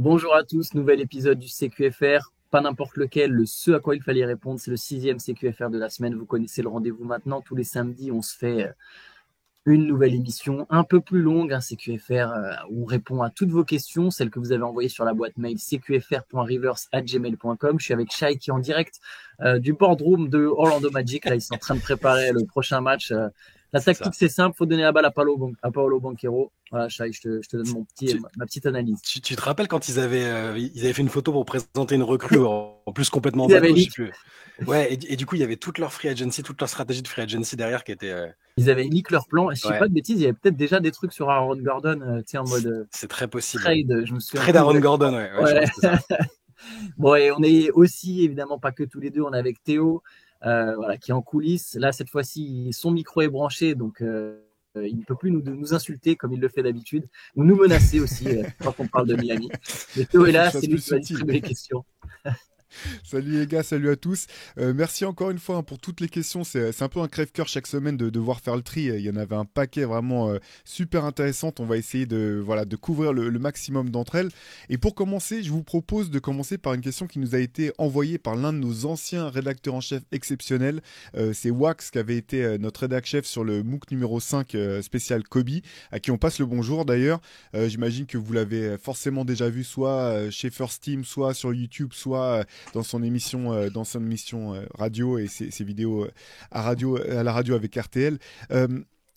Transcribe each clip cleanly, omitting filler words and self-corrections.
Bonjour à tous, nouvel épisode du CQFR. Pas n'importe lequel, ce à quoi il fallait répondre, c'est le sixième CQFR de la semaine. Vous connaissez le rendez-vous maintenant. Tous les samedis, on se fait une nouvelle émission un peu plus longue, un CQFR où on répond à toutes vos questions, celles que vous avez envoyées sur la boîte mail cqfr.rivers@gmail.com. Je suis avec Shai qui est en direct du boardroom de Orlando Magic. Là, ils sont en train de préparer le prochain match. La C'est tactique, ça. c'est simple, faut donner la balle à Paolo Banchero. Voilà, Shai, je te donne Tu, ma petite analyse. tu te rappelles quand ils avaient fait une photo pour présenter une recrue en plus complètement Ils avaient bateau, je sais leak, plus. Ouais, et du coup, il y avait toute leur free agency, toute leur stratégie de free agency derrière qui était. ils avaient leak leur plan. Je sais pas Ouais, de bêtises, il y avait peut-être déjà des trucs sur Aaron Gordon, tu sais, en mode c'est très possible. trade. Je me souviens Trade plus Aaron exactement. Gordon, ouais, je Ouais. crois que c'était ça. Bon, et on est aussi, évidemment, pas que tous les deux, on est avec Théo, voilà, qui est en coulisses. Là, cette fois-ci, son micro est branché, donc il ne peut plus nous insulter comme il le fait d'habitude, ou nous menacer aussi quand on parle de Miami. Mais Théo Il est faut que là, je c'est fasse lui plus qui va subtil. distribuer les questions. Salut les gars, salut à tous. Merci encore une fois pour toutes les questions. C'est un peu un crève-cœur chaque semaine de devoir faire le tri. Il y en avait un paquet vraiment super intéressantes. On va essayer de couvrir le maximum d'entre elles. Et pour commencer, je vous propose de commencer par une question qui nous a été envoyée par l'un de nos anciens rédacteurs en chef exceptionnels. C'est Wax qui avait été notre rédac chef sur le MOOC numéro 5 spécial Kobe, à qui on passe le bonjour d'ailleurs. J'imagine que vous l'avez forcément déjà vu soit chez First Team, soit sur YouTube, soit dans son émission radio et ses vidéos à la radio avec RTL.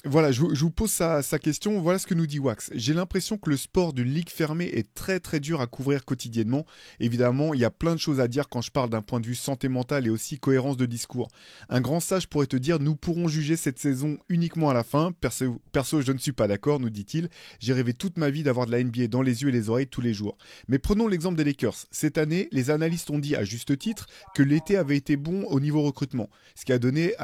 Voilà, je vous pose sa question. Voilà ce que nous dit Wax. J'ai l'impression que le sport d'une ligue fermée est très très dur à couvrir quotidiennement. Évidemment, il y a plein de choses à dire quand je parle d'un point de vue santé mentale et aussi cohérence de discours. Un grand sage pourrait te dire nous pourrons juger cette saison uniquement à la fin. Perso, je ne suis pas d'accord, nous dit-il. J'ai rêvé toute ma vie d'avoir de la NBA dans les yeux et les oreilles tous les jours. Mais prenons l'exemple des Lakers. Cette année, les analystes ont dit à juste titre que l'été avait été bon au niveau recrutement, ce qui a donné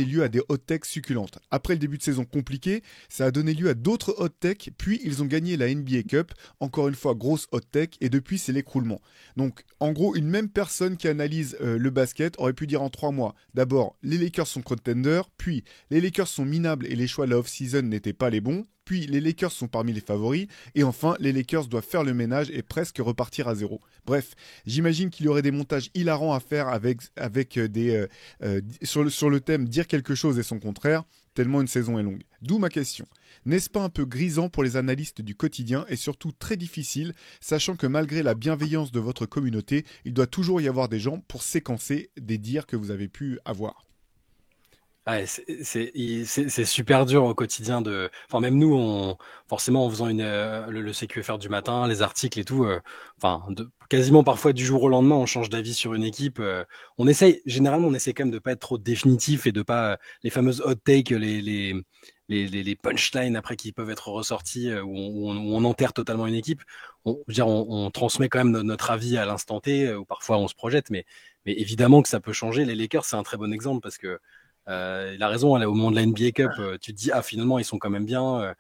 lieu à des hot takes succulentes. Après le début de saison compliqué, ça a donné lieu à d'autres hot takes, puis ils ont gagné la NBA Cup, encore une fois grosse hot take, et depuis c'est l'écroulement. Donc en gros, une même personne qui analyse le basket aurait pu dire en 3 mois, d'abord les Lakers sont contenders, puis les Lakers sont minables et les choix de la off-season n'étaient pas les bons, puis les Lakers sont parmi les favoris, et enfin les Lakers doivent faire le ménage et presque repartir à zéro. Bref, j'imagine qu'il y aurait des montages hilarants à faire sur le thème dire quelque chose et son contraire, tellement une saison est longue. D'où ma question. N'est-ce pas un peu grisant pour les analystes du quotidien et surtout très difficile, sachant que malgré la bienveillance de votre communauté, il doit toujours y avoir des gens pour séquencer des dires que vous avez pu avoir? Ouais, c'est super dur au quotidien de. Enfin, même nous, forcément, en faisant le CQFR du matin, les articles et tout, quasiment parfois du jour au lendemain, on change d'avis sur une équipe. Généralement, on essaie quand même de pas être trop définitif et de pas les fameuses hot takes, les punchlines après qui peuvent être ressortis où on enterre totalement une équipe. Je veux dire, on transmet quand même notre avis à l'instant T, ou parfois on se projette, mais évidemment que ça peut changer. Les Lakers, c'est un très bon exemple parce que il a raison, là, au moment de la NBA Cup, tu te dis, ah, finalement, ils sont quand même bien,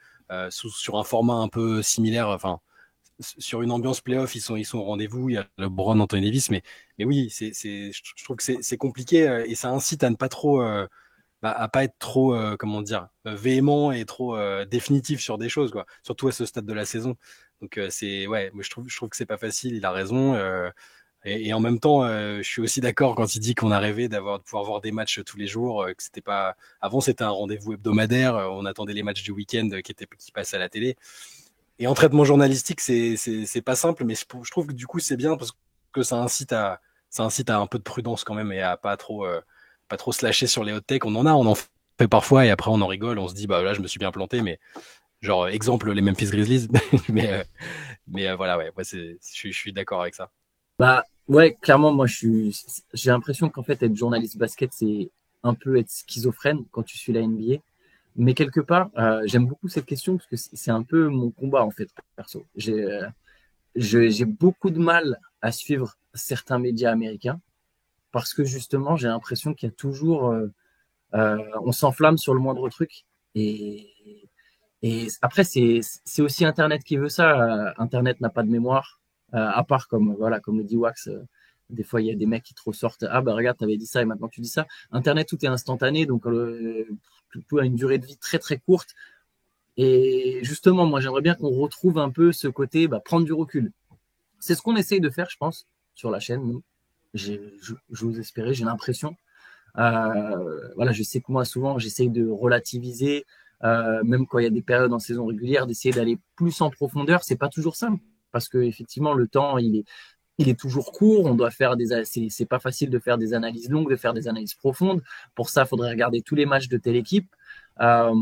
sur un format un peu similaire, enfin, sur une ambiance playoff, ils sont au rendez-vous, il y a LeBron, Anthony Davis, mais oui, je trouve que c'est compliqué, et ça incite à ne pas trop, à pas être trop, comment dire, véhément et trop définitif sur des choses, quoi, surtout à ce stade de la saison. Donc, ouais, moi, je trouve que c'est pas facile, il a raison, et en même temps, je suis aussi d'accord quand il dit qu'on a rêvé de pouvoir voir des matchs tous les jours, que c'était pas. Avant, c'était un rendez-vous hebdomadaire. On attendait les matchs du week-end qui passaient à la télé. Et en traitement journalistique, c'est pas simple, mais je trouve que du coup, c'est bien parce que ça incite à un peu de prudence quand même et à pas trop se lâcher sur les hot takes. On en fait parfois et après on en rigole. On se dit, bah là, je me suis bien planté, mais genre exemple les Memphis Grizzlies. mais voilà, ouais, je suis d'accord avec ça. Bah ouais, clairement, j'ai l'impression qu'en fait, être journaliste basket, c'est un peu être schizophrène quand tu suis la NBA. Mais quelque part, j'aime beaucoup cette question parce que c'est un peu mon combat en fait, perso. J'ai beaucoup de mal à suivre certains médias américains parce que justement, j'ai l'impression qu'il y a toujours, on s'enflamme sur le moindre truc. Et, et après, c'est aussi Internet qui veut ça. Internet n'a pas de mémoire, à part comme voilà, comme le dit Wax. Des fois, il y a des mecs qui te ressortent. Ah bah regarde, t'avais dit ça et maintenant tu dis ça. Internet, tout est instantané, donc tout a une durée de vie très très courte. Et justement, moi, j'aimerais bien qu'on retrouve un peu ce côté, bah, prendre du recul. C'est ce qu'on essaye de faire, je pense, sur la chaîne. Nous. Je vous espérais, j'ai l'impression. Voilà, je sais que moi, souvent, j'essaye de relativiser, même quand il y a des périodes en saison régulière, d'essayer d'aller plus en profondeur. C'est pas toujours simple parce que effectivement, le temps, il est toujours court. On doit faire c'est pas facile de faire des analyses longues, de faire des analyses profondes. Pour ça, il faudrait regarder tous les matchs de telle équipe, euh,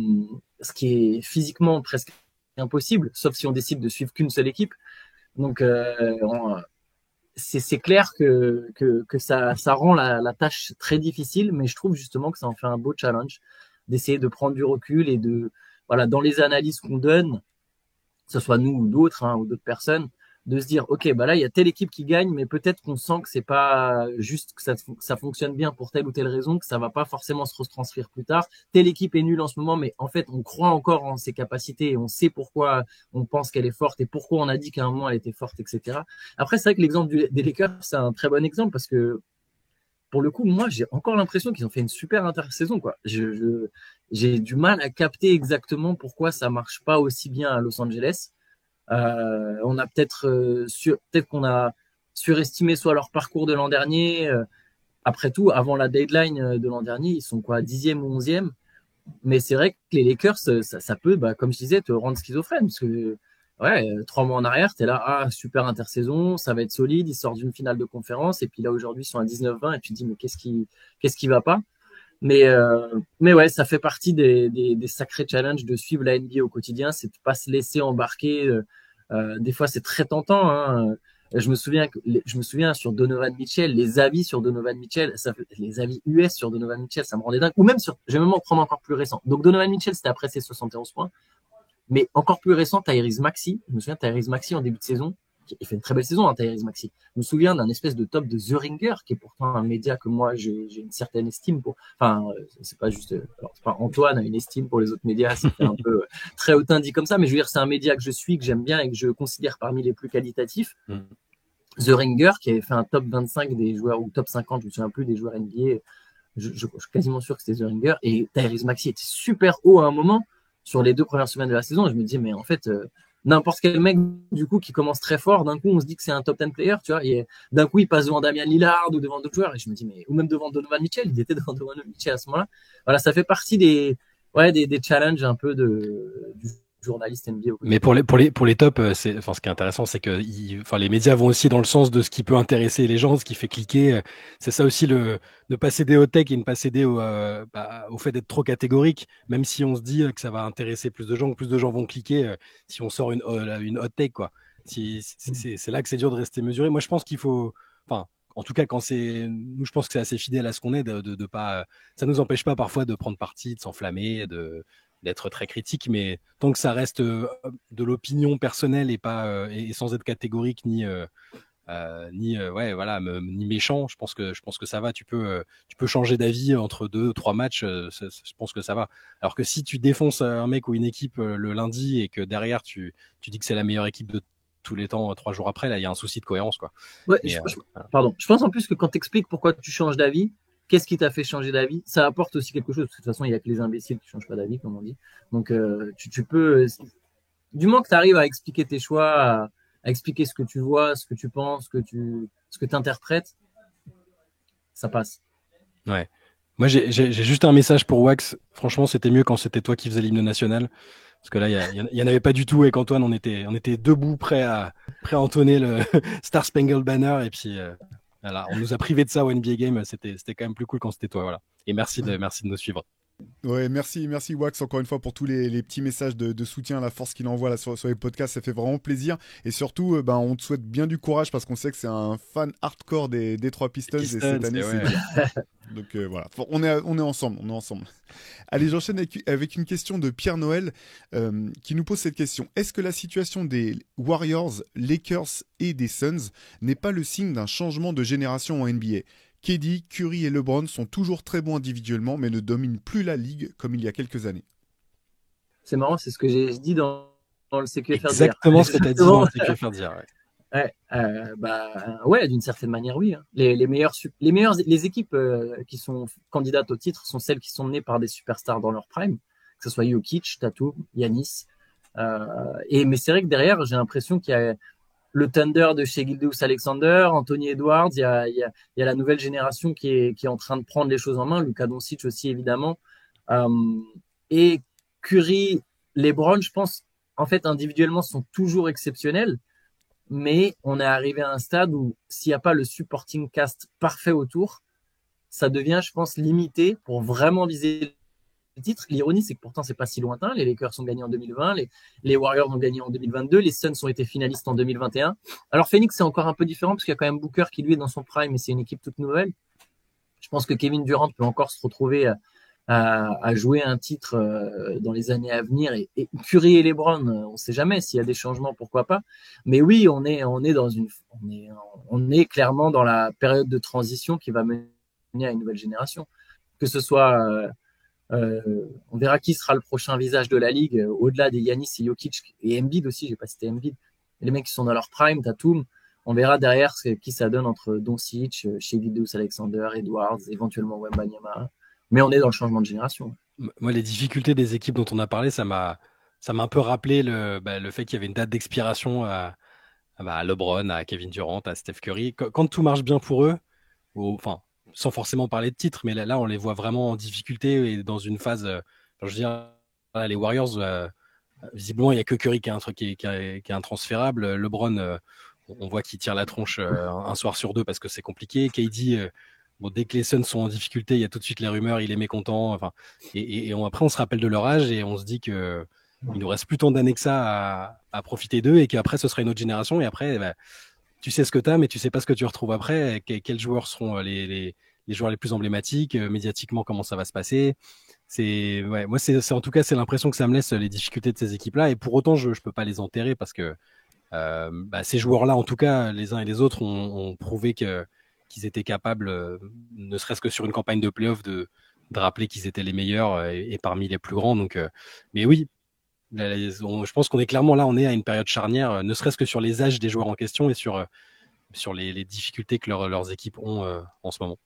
ce qui est physiquement presque impossible, sauf si on décide de suivre qu'une seule équipe. Donc, c'est clair que ça rend la tâche très difficile, mais je trouve justement que ça en fait un beau challenge d'essayer de prendre du recul et voilà, dans les analyses qu'on donne, que ce soit nous ou d'autres, hein, ou d'autres personnes, de se dire, OK, bah là, il y a telle équipe qui gagne, mais peut-être qu'on sent que c'est pas juste que ça fonctionne bien pour telle ou telle raison, que ça va pas forcément se retranscrire plus tard. Telle équipe est nulle en ce moment, mais en fait, on croit encore en ses capacités et on sait pourquoi on pense qu'elle est forte et pourquoi on a dit qu'à un moment elle était forte, etc. Après, c'est vrai que l'exemple des Lakers, c'est un très bon exemple parce que pour le coup, moi, j'ai encore l'impression qu'ils ont fait une super intersaison, quoi. J'ai du mal à capter exactement pourquoi ça marche pas aussi bien à Los Angeles. On a peut-être qu'on a surestimé soit leur parcours de l'an dernier. Après tout, avant la deadline de l'an dernier, ils sont quoi, 10e ou 11e. Mais c'est vrai que les Lakers, ça peut, bah, comme je disais, te rendre schizophrène. Parce que, ouais, 3 mois en arrière, t'es là, ah, super intersaison, ça va être solide, ils sortent d'une finale de conférence. Et puis là, aujourd'hui, ils sont à 19-20 et tu te dis, mais qu'est-ce qui va pas? Mais ouais, ça fait partie des sacrés challenges de suivre la NBA au quotidien, c'est de pas se laisser embarquer. Des fois, c'est très tentant. Hein. Je me souviens sur Donovan Mitchell, les avis sur Donovan Mitchell, les avis US sur Donovan Mitchell, ça me rendait dingue. Ou même je vais même en prendre encore plus récent. Donc Donovan Mitchell, c'était après ses 71 points. Mais encore plus récent, Tyrese Maxey. Je me souviens, Tyrese Maxey en début de saison, il fait une très belle saison, hein, Tyrese Maxey. Je me souviens d'un espèce de top de The Ringer, qui est pourtant un média que moi, j'ai une certaine estime pour. Enfin, c'est pas juste. Alors, c'est pas Antoine a une estime pour les autres médias, c'était un peu très hautain dit comme ça, mais je veux dire, c'est un média que je suis, que j'aime bien et que je considère parmi les plus qualitatifs. The Ringer, qui avait fait un top 25 des joueurs, ou top 50, je me souviens plus, des joueurs NBA. Je suis quasiment sûr que c'était The Ringer. Et Tyrese Maxey était super haut à un moment sur les 2 premières semaines de la saison. Je me disais, mais en fait, n'importe quel mec, du coup, qui commence très fort, d'un coup, on se dit que c'est un top 10 player, tu vois. Et d'un coup, il passe devant Damian Lillard ou devant d'autres joueurs. Et je me dis, mais, ou même devant Donovan Mitchell. Il était devant Donovan Mitchell à ce moment-là. Voilà, ça fait partie des challenges un peu du journaliste NBA. Mais pour les tops, ce qui est intéressant, c'est que les médias vont aussi dans le sens de ce qui peut intéresser les gens, ce qui fait cliquer. C'est ça aussi ne pas céder au tech et ne pas céder au fait d'être trop catégorique, même si on se dit que ça va intéresser plus de gens, que plus de gens vont cliquer si on sort une hot take, quoi. C'est là que c'est dur de rester mesuré. Moi, je pense qu'il faut, enfin, en tout cas, nous, je pense que c'est assez fidèle à ce qu'on est, de pas, ça nous empêche pas parfois de prendre parti, de s'enflammer, d'être très critique, mais tant que ça reste de l'opinion personnelle et pas et sans être catégorique ni ni méchant, je pense que ça va. Tu peux changer d'avis entre 2 ou 3 matchs, je pense que ça va. Alors que si tu défonces un mec ou une équipe le lundi et que derrière tu dis que c'est la meilleure équipe de tous les temps 3 jours après, là il y a un souci de cohérence, quoi. Ouais, pardon. Je pense en plus que quand tu expliques pourquoi tu changes d'avis, qu'est-ce qui t'a fait changer d'avis, ça apporte aussi quelque chose. De toute façon, il y a que les imbéciles qui changent pas d'avis, comme on dit. Donc, tu peux, du moment que tu arrives à expliquer tes choix, à expliquer ce que tu vois, ce que tu penses, ce que tu interprètes, ça passe. Ouais. Moi, j'ai juste un message pour Wax. Franchement, c'était mieux quand c'était toi qui faisais l'hymne national. Parce que là, il y en avait pas du tout. Et qu'Antoine, on était debout, prêt à entonner le Star Spangled Banner. Et puis, voilà, on nous a privé de ça au NBA Game. C'était quand même plus cool quand c'était toi. Voilà. Et merci de nous suivre. Ouais, merci Wax encore une fois pour tous les petits messages de soutien, la force qu'il envoie là sur les podcasts, ça fait vraiment plaisir. Et surtout, on te souhaite bien du courage parce qu'on sait que c'est un fan hardcore des Detroit Pistons et cette année, c'est bien. Donc voilà, on est ensemble, Allez, j'enchaîne avec une question de Pierre Noël qui nous pose cette question. Est-ce que la situation des Warriors, Lakers et des Suns n'est pas le signe d'un changement de génération en NBA ? KD, Curry et LeBron sont toujours très bons individuellement, mais ne dominent plus la ligue comme il y a quelques années. C'est marrant, c'est ce que j'ai dit dans le CQFR. Exactement ce que tu as dit dans le CQFR d'hier. Ouais, d'une certaine manière, oui. Hein. Les équipes qui sont candidates au titre sont celles qui sont menées par des superstars dans leur prime, que ce soit Jokic, Tatum, Giannis. Mais c'est vrai que derrière, j'ai l'impression qu'il y a le Thunder de chez Gilgeous-Alexander, Anthony Edwards, il y a la nouvelle génération qui est en train de prendre les choses en main, Luka Doncic aussi évidemment. Et Curry, LeBron, je pense, en fait, individuellement, sont toujours exceptionnels, mais on est arrivé à un stade où s'il n'y a pas le supporting cast parfait autour, ça devient, je pense, limité pour vraiment viser le titre. L'ironie, c'est que pourtant, c'est pas si lointain. Les Lakers ont gagné en 2020, les Warriors ont gagné en 2022, les Suns ont été finalistes en 2021. Alors Phoenix, c'est encore un peu différent parce qu'il y a quand même Booker qui, lui, est dans son prime et c'est une équipe toute nouvelle. Je pense que Kevin Durant peut encore se retrouver à jouer un titre dans les années à venir. Et Curry et LeBron, on sait jamais s'il y a des changements, pourquoi pas. Mais oui, on est clairement dans la période de transition qui va mener à une nouvelle génération. Que ce soit, on verra qui sera le prochain visage de la ligue, au-delà des Giannis et Jokic et Embiid aussi. J'ai pas cité Embiid. Les mecs qui sont dans leur prime, Tatum. On verra derrière qui ça donne entre Doncic, Shai Gilgeous-Alexander, Edwards, éventuellement Wembanyama. Mais on est dans le changement de génération. Moi, les difficultés des équipes dont on a parlé, ça m'a un peu rappelé le fait qu'il y avait une date d'expiration à LeBron, à Kevin Durant, à Steph Curry. Quand tout marche bien pour eux, enfin, sans forcément parler de titre, mais là, on les voit vraiment en difficulté et dans une phase. Je veux dire, les Warriors, visiblement, il n'y a que Curry qui est intransférable. LeBron, on voit qu'il tire la tronche un soir sur deux parce que c'est compliqué. KD. Bon, dès que les Suns sont en difficulté, il y a tout de suite les rumeurs, il est mécontent. Enfin, après, on se rappelle de leur âge et on se dit que il nous reste plus tant d'années que ça à profiter d'eux et qu'après, ce sera une autre génération. Et après, tu sais ce que tu as, mais tu sais pas ce que tu retrouves après. Quels joueurs seront les joueurs les plus emblématiques, médiatiquement, comment ça va se passer. Moi, en tout cas, c'est l'impression que ça me laisse les difficultés de ces équipes-là. Et pour autant, je peux pas les enterrer parce que ces joueurs-là, en tout cas, les uns et les autres, ont prouvé qu'ils étaient capables, ne serait-ce que sur une campagne de play-off, de rappeler qu'ils étaient les meilleurs et parmi les plus grands. Donc, mais oui, je pense qu'on est clairement là, on est à une période charnière, ne serait-ce que sur les âges des joueurs en question et sur les difficultés que leurs équipes ont en ce moment.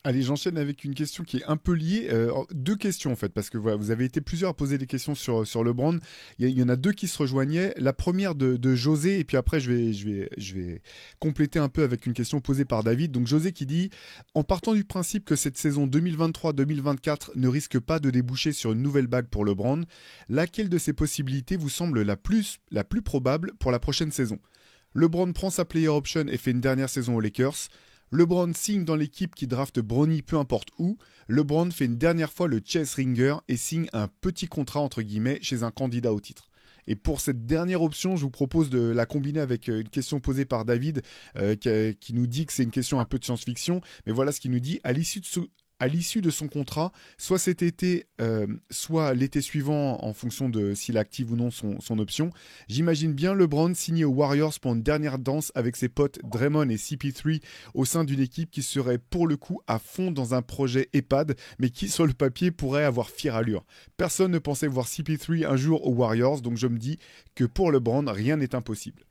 Allez, j'enchaîne avec une question qui est un peu liée. Deux questions en fait, parce que voilà, vous avez été plusieurs à poser des questions sur LeBron. Il y en a deux qui se rejoignaient. La première de José, et puis après je vais compléter un peu avec une question posée par David. Donc José qui dit, en partant du principe que cette saison 2023-2024 ne risque pas de déboucher sur une nouvelle bague pour LeBron, laquelle de ces possibilités vous semble la plus probable pour la prochaine saison? LeBron prend sa player option et fait une dernière saison aux Lakers. LeBron signe dans l'équipe qui drafte Bronny peu importe où. LeBron fait une dernière fois le chess ringer et signe un petit contrat entre guillemets chez un candidat au titre. Et pour cette dernière option, je vous propose de la combiner avec une question posée par David qui nous dit que c'est une question un peu de science-fiction. Mais voilà ce qu'il nous dit. À l'issue de son contrat, soit cet été, soit l'été suivant, en fonction de s'il active ou non son option, j'imagine bien LeBron signer aux Warriors pour une dernière danse avec ses potes Draymond et CP3 au sein d'une équipe qui serait pour le coup à fond dans un projet EHPAD, mais qui sur le papier pourrait avoir fière allure. Personne ne pensait voir CP3 un jour aux Warriors, donc je me dis que pour LeBron, rien n'est impossible.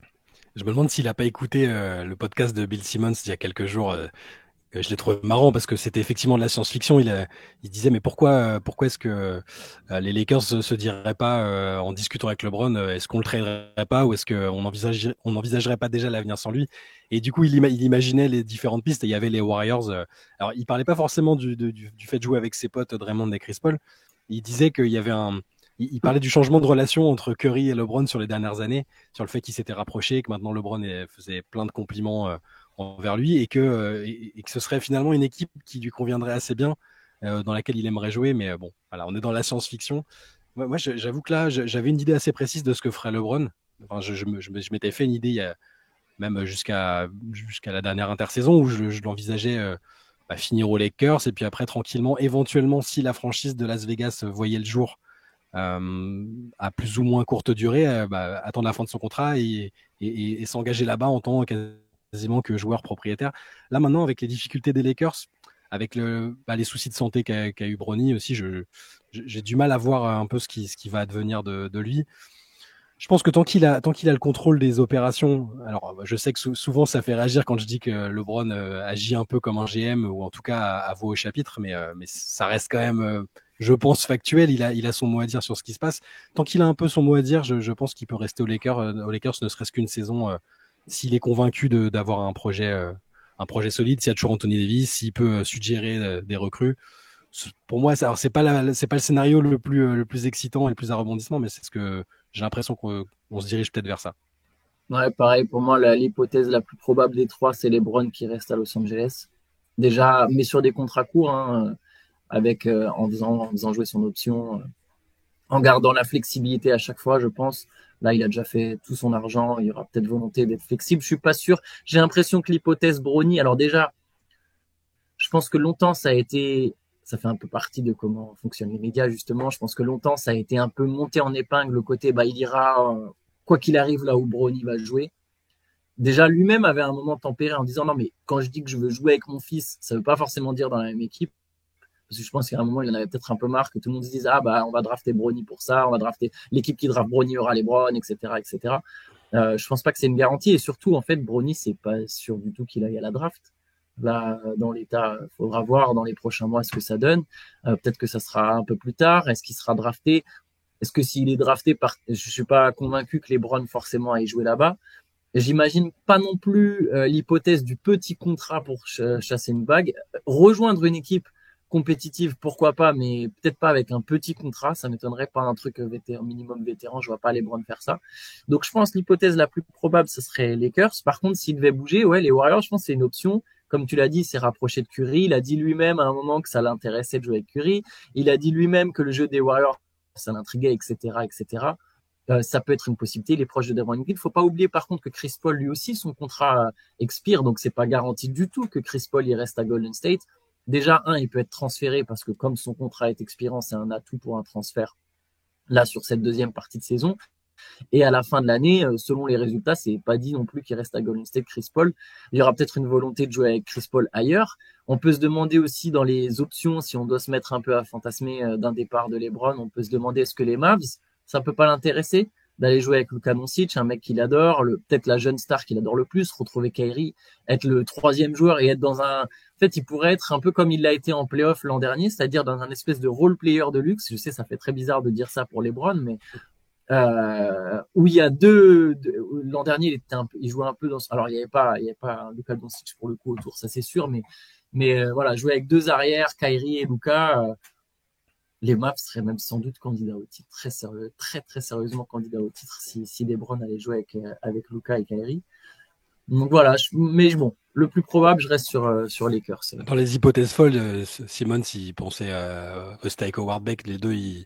Je me demande s'il n'a pas écouté le podcast de Bill Simmons il y a quelques jours. Je l'ai trouvé marrant parce que c'était effectivement de la science-fiction. Il disait mais pourquoi est-ce que les Lakers se diraient pas en discutant avec LeBron, est-ce qu'on le traderait pas ou est-ce qu'on envisagerait pas déjà l'avenir sans lui? Et du coup il imaginait les différentes pistes et il y avait les Warriors. Alors il parlait pas forcément du fait de jouer avec ses potes Draymond et Chris Paul. Il disait qu'il y avait il parlait du changement de relation entre Curry et LeBron sur les dernières années, sur le fait qu'ils s'étaient rapprochés, que maintenant LeBron faisait plein de compliments envers lui et que ce serait finalement une équipe qui lui conviendrait assez bien, dans laquelle il aimerait jouer. Mais bon, voilà, on est dans la science-fiction. Moi, j'avoue que là, j'avais une idée assez précise de ce que ferait LeBron. Enfin, je m'étais fait une idée il y a, même jusqu'à la dernière intersaison où je l'envisageais finir aux Lakers et puis après tranquillement, éventuellement, si la franchise de Las Vegas voyait le jour à plus ou moins courte durée, attendre la fin de son contrat et s'engager là-bas en tant quasiment que joueur propriétaire. Là maintenant, avec les difficultés des Lakers, avec les soucis de santé qu'a eu Bronny aussi, j'ai du mal à voir un peu ce qui va advenir de lui. Je pense que tant qu'il a le contrôle des opérations, alors je sais que souvent ça fait réagir quand je dis que LeBron agit un peu comme un GM ou en tout cas à voix au chapitre, mais ça reste quand même je pense, factuel. Il a son mot à dire sur ce qui se passe. Tant qu'il a un peu son mot à dire, je pense qu'il peut rester aux Lakers, ne serait-ce qu'une saison, s'il est convaincu d'avoir un projet solide, s'il y a toujours Anthony Davis, s'il peut suggérer des recrues. Pour moi, c'est pas le scénario le plus excitant et le plus à rebondissement, mais c'est ce que j'ai l'impression qu'on se dirige peut-être vers ça. Ouais, pareil, pour moi, l'hypothèse la plus probable des trois, c'est LeBron qui reste à Los Angeles. Déjà, mais sur des contrats courts, hein, en faisant jouer son option, en gardant la flexibilité à chaque fois, je pense. Là, il a déjà fait tout son argent, il y aura peut-être volonté d'être flexible. Je suis pas sûr. J'ai l'impression que l'hypothèse Bronny, alors déjà, je pense que longtemps, ça fait un peu partie de comment fonctionnent les médias, justement. Je pense que longtemps, ça a été un peu monté en épingle, le côté, il ira, quoi qu'il arrive là où Bronny va jouer. Déjà, lui-même avait un moment tempéré en disant, non, mais quand je dis que je veux jouer avec mon fils, ça veut pas forcément dire dans la même équipe. Parce que je pense qu'à un moment, il en avait peut-être un peu marre que tout le monde se dise, on va drafter Bronny pour ça, on va drafter l'équipe qui draft Bronny aura les Browns, etc., etc. Je pense pas que c'est une garantie. Et surtout, en fait, Bronny, c'est pas sûr du tout qu'il aille à la draft. Là, dans l'état, il faudra voir dans les prochains mois ce que ça donne. Peut-être que ça sera un peu plus tard. Est-ce qu'il sera drafté? Est-ce que s'il est drafté je suis pas convaincu que les Browns forcément aillent jouer là-bas. J'imagine pas non plus l'hypothèse du petit contrat pour chasser une bague. Rejoindre une équipe compétitive, pourquoi pas, mais peut-être pas avec un petit contrat. Ça m'étonnerait, pas un truc minimum vétéran. Je vois pas les Browns faire ça. Donc, je pense que l'hypothèse la plus probable, ce serait les Lakers. Par contre, s'ils devaient bouger, ouais, les Warriors, je pense que c'est une option. Comme tu l'as dit, il s'est rapproché de Curry. Il a dit lui-même à un moment que ça l'intéressait de jouer avec Curry. Il a dit lui-même que le jeu des Warriors, ça l'intriguait, etc., etc. Ça peut être une possibilité. Il est proche de Draymond Green. Il faut pas oublier par contre que Chris Paul, lui aussi, son contrat expire, donc c'est pas garanti du tout que Chris Paul il reste à Golden State. Déjà, il peut être transféré parce que comme son contrat est expirant, c'est un atout pour un transfert là sur cette deuxième partie de saison. Et à la fin de l'année, selon les résultats, c'est pas dit non plus qu'il reste à Golden State Chris Paul. Il y aura peut-être une volonté de jouer avec Chris Paul ailleurs. On peut se demander aussi dans les options, si on doit se mettre un peu à fantasmer d'un départ de LeBron, on peut se demander est-ce que les Mavs, ça peut pas l'intéresser d'aller jouer avec Luka Doncic, un mec qu'il adore, peut-être la jeune star qu'il adore le plus, retrouver Kyrie, être le troisième joueur et être en fait, il pourrait être un peu comme il l'a été en playoff l'an dernier, c'est-à-dire dans un espèce de role player de luxe. Je sais, ça fait très bizarre de dire ça pour LeBron, mais où il y a l'an dernier, il jouait un peu alors il y avait pas Luka Doncic pour le coup autour, ça c'est sûr, mais voilà, jouer avec deux arrières, Kyrie et Luka, les Mavs seraient même sans doute candidats au titre, très sérieux, très très sérieusement candidats au titre si LeBron allait jouer avec Luka et Kyrie. Donc voilà, mais bon, le plus probable, je reste sur Lakers. Dans les hypothèses folles, Simon, s'il pensait à Steak Howard Beck, les deux, ils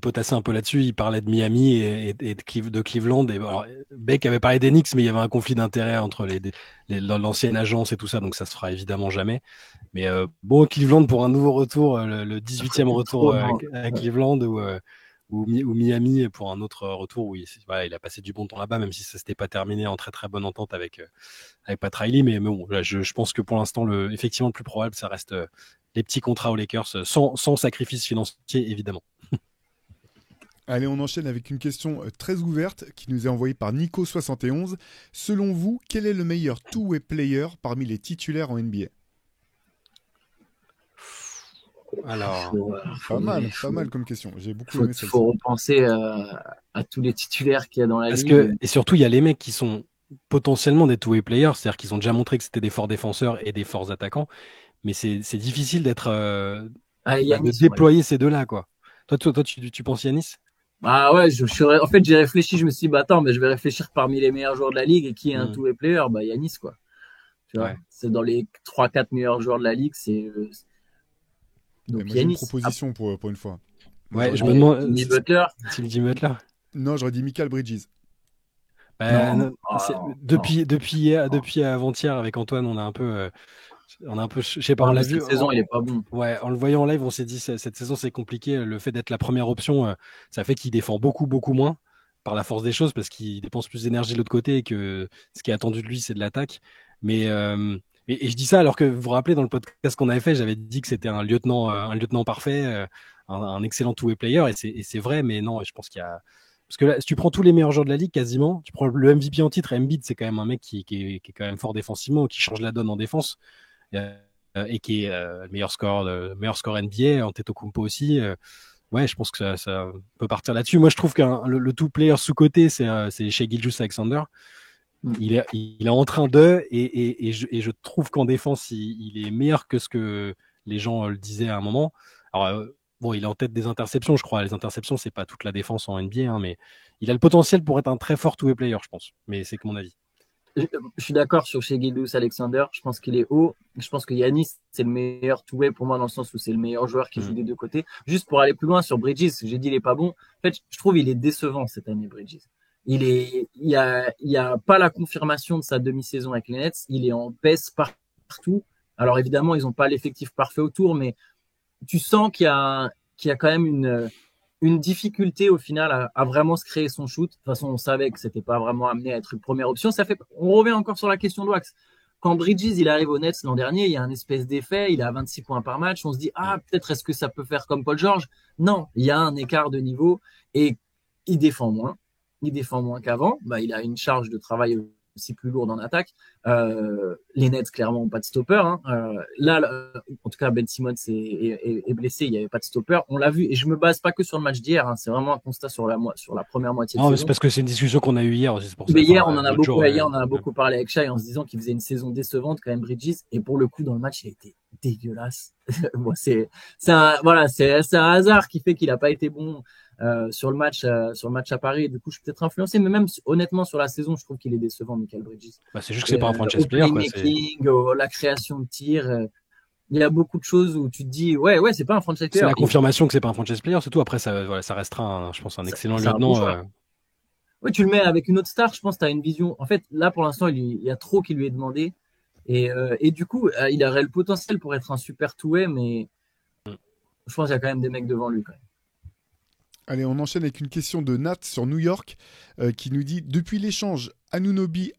potassaient un peu là-dessus. Il parlait de Miami et de Cleveland. Et, alors, Beck avait parlé des Knicks, mais il y avait un conflit d'intérêt entre l'ancienne agence et tout ça, donc ça se fera évidemment jamais. Mais Cleveland pour un nouveau retour, le 18e retour à Cleveland ou Miami pour un autre retour où il a passé du bon temps là-bas, même si ça s'était pas terminé en très très bonne entente avec Pat Riley. Mais bon, là, je pense que pour l'instant, effectivement, le plus probable, ça reste les petits contrats aux Lakers, sans sacrifice financier, évidemment. Allez, on enchaîne avec une question très ouverte qui nous est envoyée par Nico71. Selon vous, quel est le meilleur two-way player parmi les titulaires en NBA ? Alors, pas mal comme question. J'ai beaucoup aimé celle-ci. Il faut repenser à tous les titulaires qu'il y a dans la ligue. Et surtout, il y a les mecs qui sont potentiellement des two-way players, c'est-à-dire qu'ils ont déjà montré que c'était des forts défenseurs et des forts attaquants, mais c'est difficile de déployer ces deux-là, quoi. Toi, tu penses Giannis ? Ah ouais, en fait, j'ai réfléchi, je me suis dit, mais je vais réfléchir parmi les meilleurs joueurs de la ligue et qui est un two-way player, Giannis, quoi. Tu vois, c'est dans les 3-4 meilleurs joueurs de la ligue, c'est donc j'ai une proposition pour une fois. Ouais, je me demande. Jimmy Butler. Butler. Non, j'aurais dit Michael Bridges. Depuis avant-hier avec Antoine, on a un peu, je sais pas, on l'a vu. Cette saison, il est pas bon. Ouais, en le voyant en live, on s'est dit cette saison c'est compliqué. Le fait d'être la première option, ça fait qu'il défend beaucoup moins par la force des choses parce qu'il dépense plus d'énergie de l'autre côté et que ce qui est attendu de lui c'est de l'attaque. Mais et je dis ça alors que vous vous rappelez dans le podcast qu'on avait fait, j'avais dit que c'était un lieutenant parfait, un excellent two-way player et c'est vrai, mais non, je pense qu'il y a parce que là, si tu prends tous les meilleurs joueurs de la ligue quasiment, tu prends le MVP en titre, Embiid, c'est quand même un mec qui est quand même fort défensivement, qui change la donne en défense. et qui est le meilleur score NBA, Antetokounmpo aussi. Ouais, je pense que ça peut partir là-dessus. Moi, je trouve que le tout player sous-côté, c'est Shai Gilgeous-Alexander. Il est en train et je trouve qu'en défense, il est meilleur que ce que les gens le disaient à un moment. Alors, bon, il est en tête des interceptions, je crois. Les interceptions, c'est pas toute la défense en NBA, hein, mais il a le potentiel pour être un très fort two-way player, je pense. Mais c'est que mon avis. Je suis d'accord sur Shai Gilgeous-Alexander. Je pense qu'il est haut. Je pense que Yanis, c'est le meilleur two-way pour moi dans le sens où c'est le meilleur joueur qui joue des deux côtés. Juste pour aller plus loin sur Bridges, j'ai dit il est pas bon. En fait, je trouve il est décevant cette année, Bridges. Il y a pas la confirmation de sa demi-saison avec les Nets. Il est en baisse partout. Alors évidemment, ils n'ont pas l'effectif parfait autour, mais tu sens qu'il y a quand même une difficulté au final à vraiment se créer son shoot. De toute façon, on savait que c'était pas vraiment amené à être une première option. On revient encore sur la question de Wax. Quand Bridges, il arrive aux Nets l'an dernier, il y a un espèce d'effet, il a 26 points par match. On se dit, peut-être est-ce que ça peut faire comme Paul George? Non, il y a un écart de niveau et il défend moins. Il défend moins qu'avant. Il a une charge de travail aussi plus lourde en attaque. Les Nets, clairement, n'ont pas de stopper. Hein. Là, en tout cas, Ben Simmons est blessé, il n'y avait pas de stopper. On l'a vu, et je me base pas que sur le match d'hier. Hein. C'est vraiment un constat sur la première moitié de saison. C'est parce que c'est une discussion qu'on a eue hier aussi. Mais hier, on en a beaucoup parlé avec Shai en se disant qu'il faisait une saison décevante quand même, Bridges. Et pour le coup, dans le match, il a été dégueulasse. Bon, c'est un hasard qui fait qu'il n'a pas été bon. Sur le match à Paris, du coup je suis peut-être influencé, mais même honnêtement sur la saison je trouve qu'il est décevant, Mikal Bridges. C'est juste que c'est pas un franchise player, la création de tir, il y a beaucoup de choses où tu te dis ouais c'est pas un franchise player. C'est la confirmation que c'est pas un franchise player, surtout après ça restera je pense un excellent lieutenant. Oui, tu le mets avec une autre star, je pense que tu as une vision. En fait là pour l'instant il y a trop qui lui est demandé et du coup il aurait le potentiel pour être un super two-way, mais je pense qu'il y a quand même des mecs devant lui quand même. Allez, on enchaîne avec une question de Nat sur New York qui nous dit « Depuis l'échange Anunoby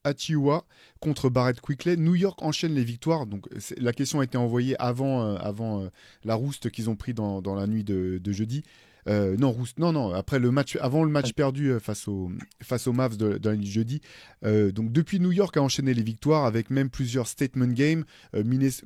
Achiuwa contre Barrett Quickley, New York enchaîne les victoires. » Donc la question a été envoyée avant la rouste qu'ils ont pris dans la nuit de jeudi. Après le match, avant le match perdu face aux Mavs de la nuit de jeudi. Donc depuis, New York a enchaîné les victoires avec même plusieurs statement games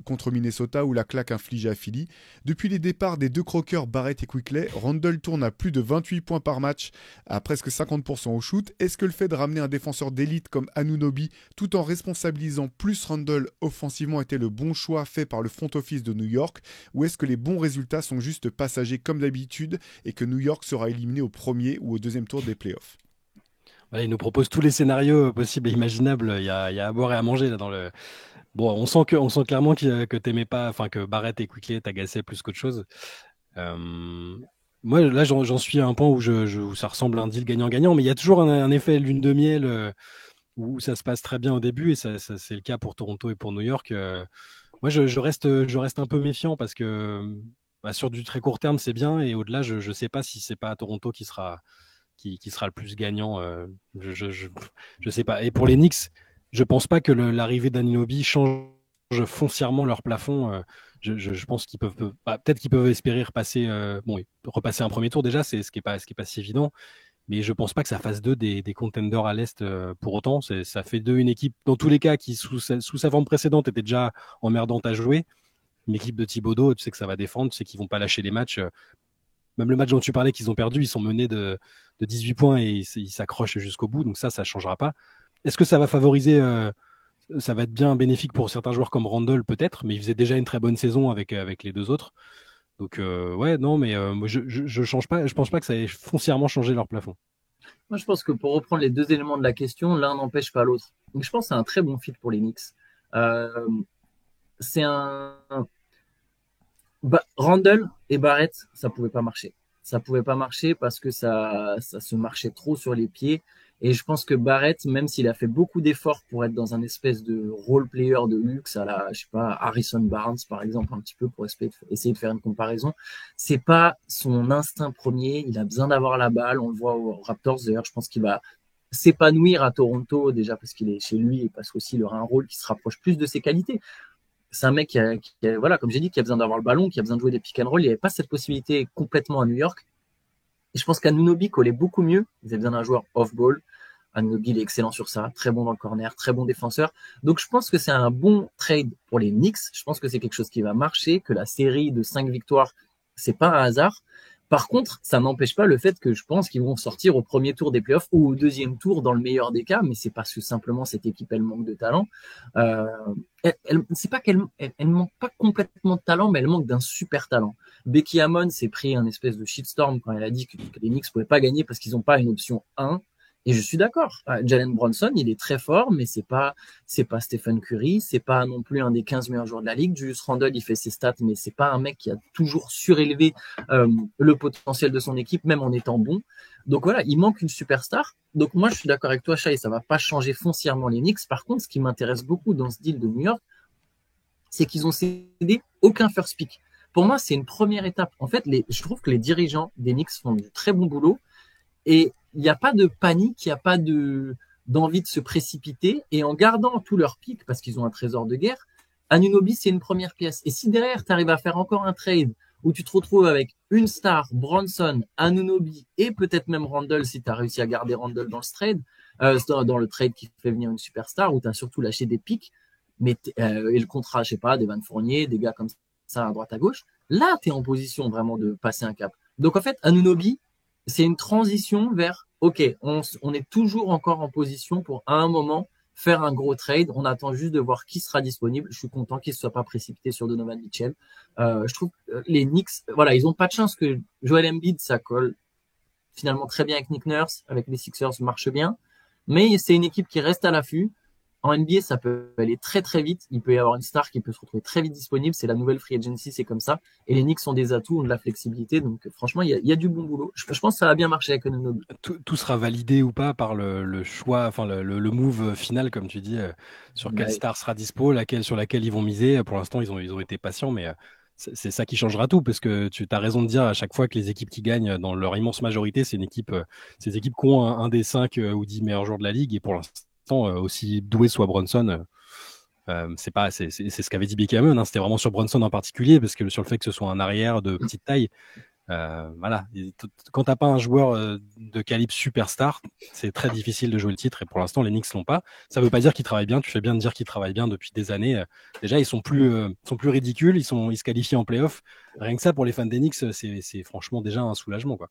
contre Minnesota ou la claque infligée à Philly. Depuis les départs des deux croqueurs Barrett et Quickley, Randle tourne à plus de 28 points par match, à presque 50% au shoot. Est-ce que le fait de ramener un défenseur d'élite comme Anunoby, tout en responsabilisant plus Randle offensivement, était le bon choix fait par le front office de New York, ou est-ce que les bons résultats sont juste passagers comme d'habitude et que New York sera éliminé au premier ou au deuxième tour des playoffs? Il nous propose tous les scénarios possibles et imaginables. Il y a à boire et à manger là dans le. Bon, on sent clairement que t'aimais pas, enfin que Barrett et Quickley t'agaçaient plus qu'autre chose. Moi, là, j'en suis à un point où ça ressemble à un deal gagnant-gagnant, mais il y a toujours un effet lune de miel où ça se passe très bien au début, et ça c'est le cas pour Toronto et pour New York. Moi, je reste un peu méfiant parce que sur du très court terme, c'est bien, et au-delà, je sais pas si c'est pas Toronto qui sera le plus gagnant. Je sais pas. Et pour les Knicks, je pense pas que l'arrivée d'Anunoby change foncièrement leur plafond. Je pense qu'ils peuvent peut-être qu'ils peuvent espérer repasser un premier tour déjà, c'est ce qui est pas si évident, mais je pense pas que ça fasse d'eux des contenders à l'Est pour autant. Ça fait d'eux une équipe dans tous les cas qui sous sa forme précédente était déjà emmerdante à jouer. Une équipe de Thibodeau, tu sais que ça va défendre, tu sais qu'ils vont pas lâcher les matchs. Même le match dont tu parlais qu'ils ont perdu, ils sont menés de 18 points et ils s'accrochent jusqu'au bout, donc ça changera pas. Est-ce que ça va favoriser ça va être bien bénéfique pour certains joueurs comme Randle peut-être, mais il faisait déjà une très bonne saison avec les deux autres. Donc moi je change pas, je pense pas que ça ait foncièrement changé leur plafond. Moi je pense que pour reprendre les deux éléments de la question, l'un n'empêche pas l'autre. Donc je pense que c'est un très bon fit pour les Knicks. C'est Randle et Barrett, ça pouvait pas marcher. Ça pouvait pas marcher parce que ça se marchait trop sur les pieds. Et je pense que Barrett, même s'il a fait beaucoup d'efforts pour être dans un espèce de role player de luxe à la, je sais pas, Harrison Barnes, par exemple, un petit peu pour essayer de faire une comparaison, c'est pas son instinct premier. Il a besoin d'avoir la balle. On le voit aux Raptors. D'ailleurs, je pense qu'il va s'épanouir à Toronto, déjà parce qu'il est chez lui et parce qu'aussi il aura un rôle qui se rapproche plus de ses qualités. C'est un mec qui a, voilà, comme j'ai dit, qui a besoin d'avoir le ballon, qui a besoin de jouer des pick and roll. Il n'y avait pas cette possibilité complètement à New York. Et je pense qu'Anunoby collait beaucoup mieux. Ils avaient besoin d'un joueur off-ball. Anunoby, il est excellent sur ça, très bon dans le corner, très bon défenseur. Donc je pense que c'est un bon trade pour les Knicks. Je pense que c'est quelque chose qui va marcher, que la série de 5 victoires, c'est pas un hasard. Par contre, ça n'empêche pas le fait que je pense qu'ils vont sortir au premier tour des playoffs ou au deuxième tour dans le meilleur des cas, mais c'est parce que simplement cette équipe elle manque de talent. Euh, c'est pas qu'elle manque pas complètement de talent, mais elle manque d'un super talent. Becky Hammon s'est pris un espèce de shitstorm quand elle a dit que les Knicks pouvaient pas gagner parce qu'ils n'ont pas une option 1. Et je suis d'accord. Jalen Brunson, il est très fort, mais c'est pas Stephen Curry, c'est pas non plus un des 15 meilleurs joueurs de la ligue. Julius Randle, il fait ses stats, mais c'est pas un mec qui a toujours surélevé le potentiel de son équipe, même en étant bon. Donc voilà, il manque une superstar. Donc moi, je suis d'accord avec toi, Shai, ça va pas changer foncièrement les Knicks. Par contre, ce qui m'intéresse beaucoup dans ce deal de New York, c'est qu'ils ont cédé aucun first pick. Pour moi, c'est une première étape. En fait, je trouve que les dirigeants des Knicks font du très bon boulot. Et il n'y a pas de panique, il n'y a pas d'envie de se précipiter. Et en gardant tous leurs pics, parce qu'ils ont un trésor de guerre, Anunoby, c'est une première pièce. Et si derrière, tu arrives à faire encore un trade où tu te retrouves avec une star, Bronson, Anunoby et peut-être même Randle, si tu as réussi à garder Randle dans ce trade, dans le trade qui fait venir une superstar, où tu as surtout lâché des pics, mais et le contrat, je sais pas, d'Evan Fournier, des gars comme ça à droite à gauche, là, tu es en position vraiment de passer un cap. Donc en fait, Anunoby, c'est une transition vers, OK, on est toujours encore en position pour, à un moment, faire un gros trade. On attend juste de voir qui sera disponible. Je suis content qu'il ne soit pas précipité sur Donovan Mitchell. Je trouve que les Knicks, voilà, ils n'ont pas de chance que Joel Embiid, ça colle finalement très bien avec Nick Nurse, avec les Sixers, marche bien. Mais c'est une équipe qui reste à l'affût. En NBA, ça peut aller très très vite. Il peut y avoir une star qui peut se retrouver très vite disponible. C'est la nouvelle free agency, c'est comme ça. Et les Knicks ont des atouts, ont de la flexibilité. Donc franchement, il y a du bon boulot. Je pense que ça va bien marcher avec Anunoby. Tout sera validé ou pas par le choix, enfin le move final, comme tu dis, sur quelle star sera dispo, sur laquelle ils vont miser. Pour l'instant, ils ont été patients, mais c'est ça qui changera tout, parce que tu as raison de dire à chaque fois que les équipes qui gagnent, dans leur immense majorité, c'est des équipes qui ont un des 5 ou 10 meilleurs joueurs de la ligue. Et pour l'instant, aussi doué soit Bronson, c'est ce qu'avait dit Becky Hammon, hein, c'était vraiment sur Bronson en particulier, parce que sur le fait que ce soit un arrière de petite taille, voilà, quand t'as pas un joueur de calibre superstar, c'est très difficile de jouer le titre, et pour l'instant les Knicks l'ont pas. Ça veut pas dire qu'ils travaillent bien, tu fais bien de dire qu'ils travaillent bien depuis des années. Déjà ils sont plus ridicules, ils se qualifient en playoff. Rien que ça, pour les fans des Knicks, c'est franchement déjà un soulagement, quoi.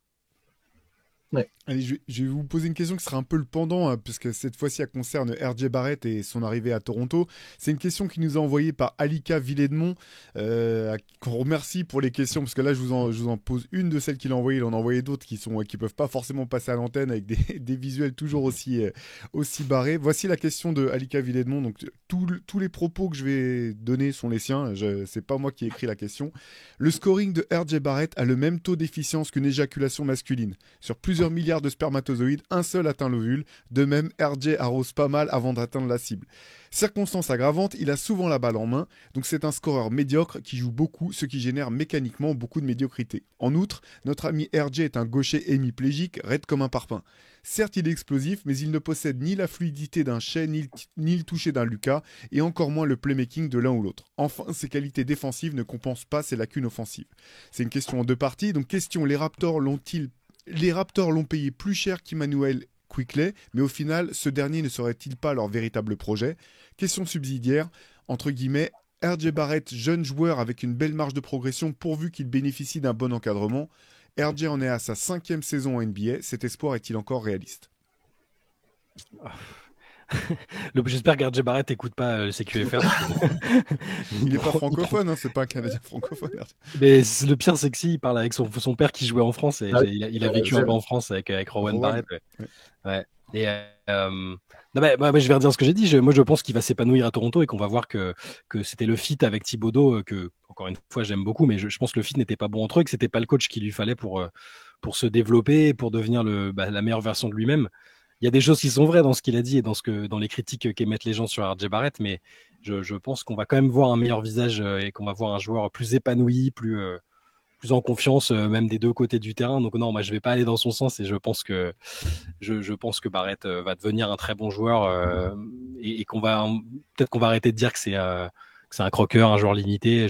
Ouais. Allez, je vais vous poser une question qui sera un peu le pendant, hein, puisque cette fois-ci, elle concerne RJ Barrett et son arrivée à Toronto. C'est une question qui nous est envoyée par Alika Villedmont, qu'on remercie pour les questions, parce que là, je vous en pose une de celles qu'il a envoyées. Il en a envoyé d'autres qui peuvent pas forcément passer à l'antenne, avec des visuels toujours aussi barrés. Voici la question de Alika Villedmont. Donc, tous les propos que je vais donner sont les siens. C'est pas moi qui ai écrit la question. Le scoring de RJ Barrett a le même taux d'efficience qu'une éjaculation masculine. Sur plusieurs milliards de spermatozoïdes, un seul atteint l'ovule. De même, RJ arrose pas mal avant d'atteindre la cible. Circonstance aggravante, il a souvent la balle en main, donc c'est un scoreur médiocre qui joue beaucoup, ce qui génère mécaniquement beaucoup de médiocrité. En outre, notre ami RJ est un gaucher hémiplégique, raide comme un parpaing. Certes, il est explosif, mais il ne possède ni la fluidité d'un Shai, ni le toucher d'un Luka, et encore moins le playmaking de l'un ou l'autre. Enfin, ses qualités défensives ne compensent pas ses lacunes offensives. C'est une question en deux parties, donc question, les Raptors l'ont payé plus cher qu'Emmanuel Quickley, mais au final, ce dernier ne serait-il pas leur véritable projet? Question subsidiaire, entre guillemets, RJ Barrett, jeune joueur avec une belle marge de progression pourvu qu'il bénéficie d'un bon encadrement. RJ en est à sa 5e saison en NBA, cet espoir est-il encore réaliste? J'espère que RJ Barrett n'écoute pas le CQFR. Il n'est pas francophone, hein, c'est pas un Canadien francophone. Mais le pire, c'est que si, il parle avec son père qui jouait en France, et il a vécu un peu en France avec Rowan Barrett. Ouais. Et non, je vais redire ce que j'ai dit. Moi, je pense qu'il va s'épanouir à Toronto et qu'on va voir que c'était le fit avec Thibodeau, que, encore une fois, j'aime beaucoup, mais je pense que le fit n'était pas bon entre eux, que c'était pas le coach qu'il lui fallait pour se développer, pour devenir la meilleure version de lui-même. Il y a des choses qui sont vraies dans ce qu'il a dit et dans les critiques qu'émettent les gens sur RJ Barrett, mais je pense qu'on va quand même voir un meilleur visage et qu'on va voir un joueur plus épanoui, plus en confiance, même des deux côtés du terrain. Donc non, moi je vais pas aller dans son sens, et je pense que Barrett va devenir un très bon joueur, et peut-être qu'on va arrêter de dire que c'est un croqueur, un joueur limité.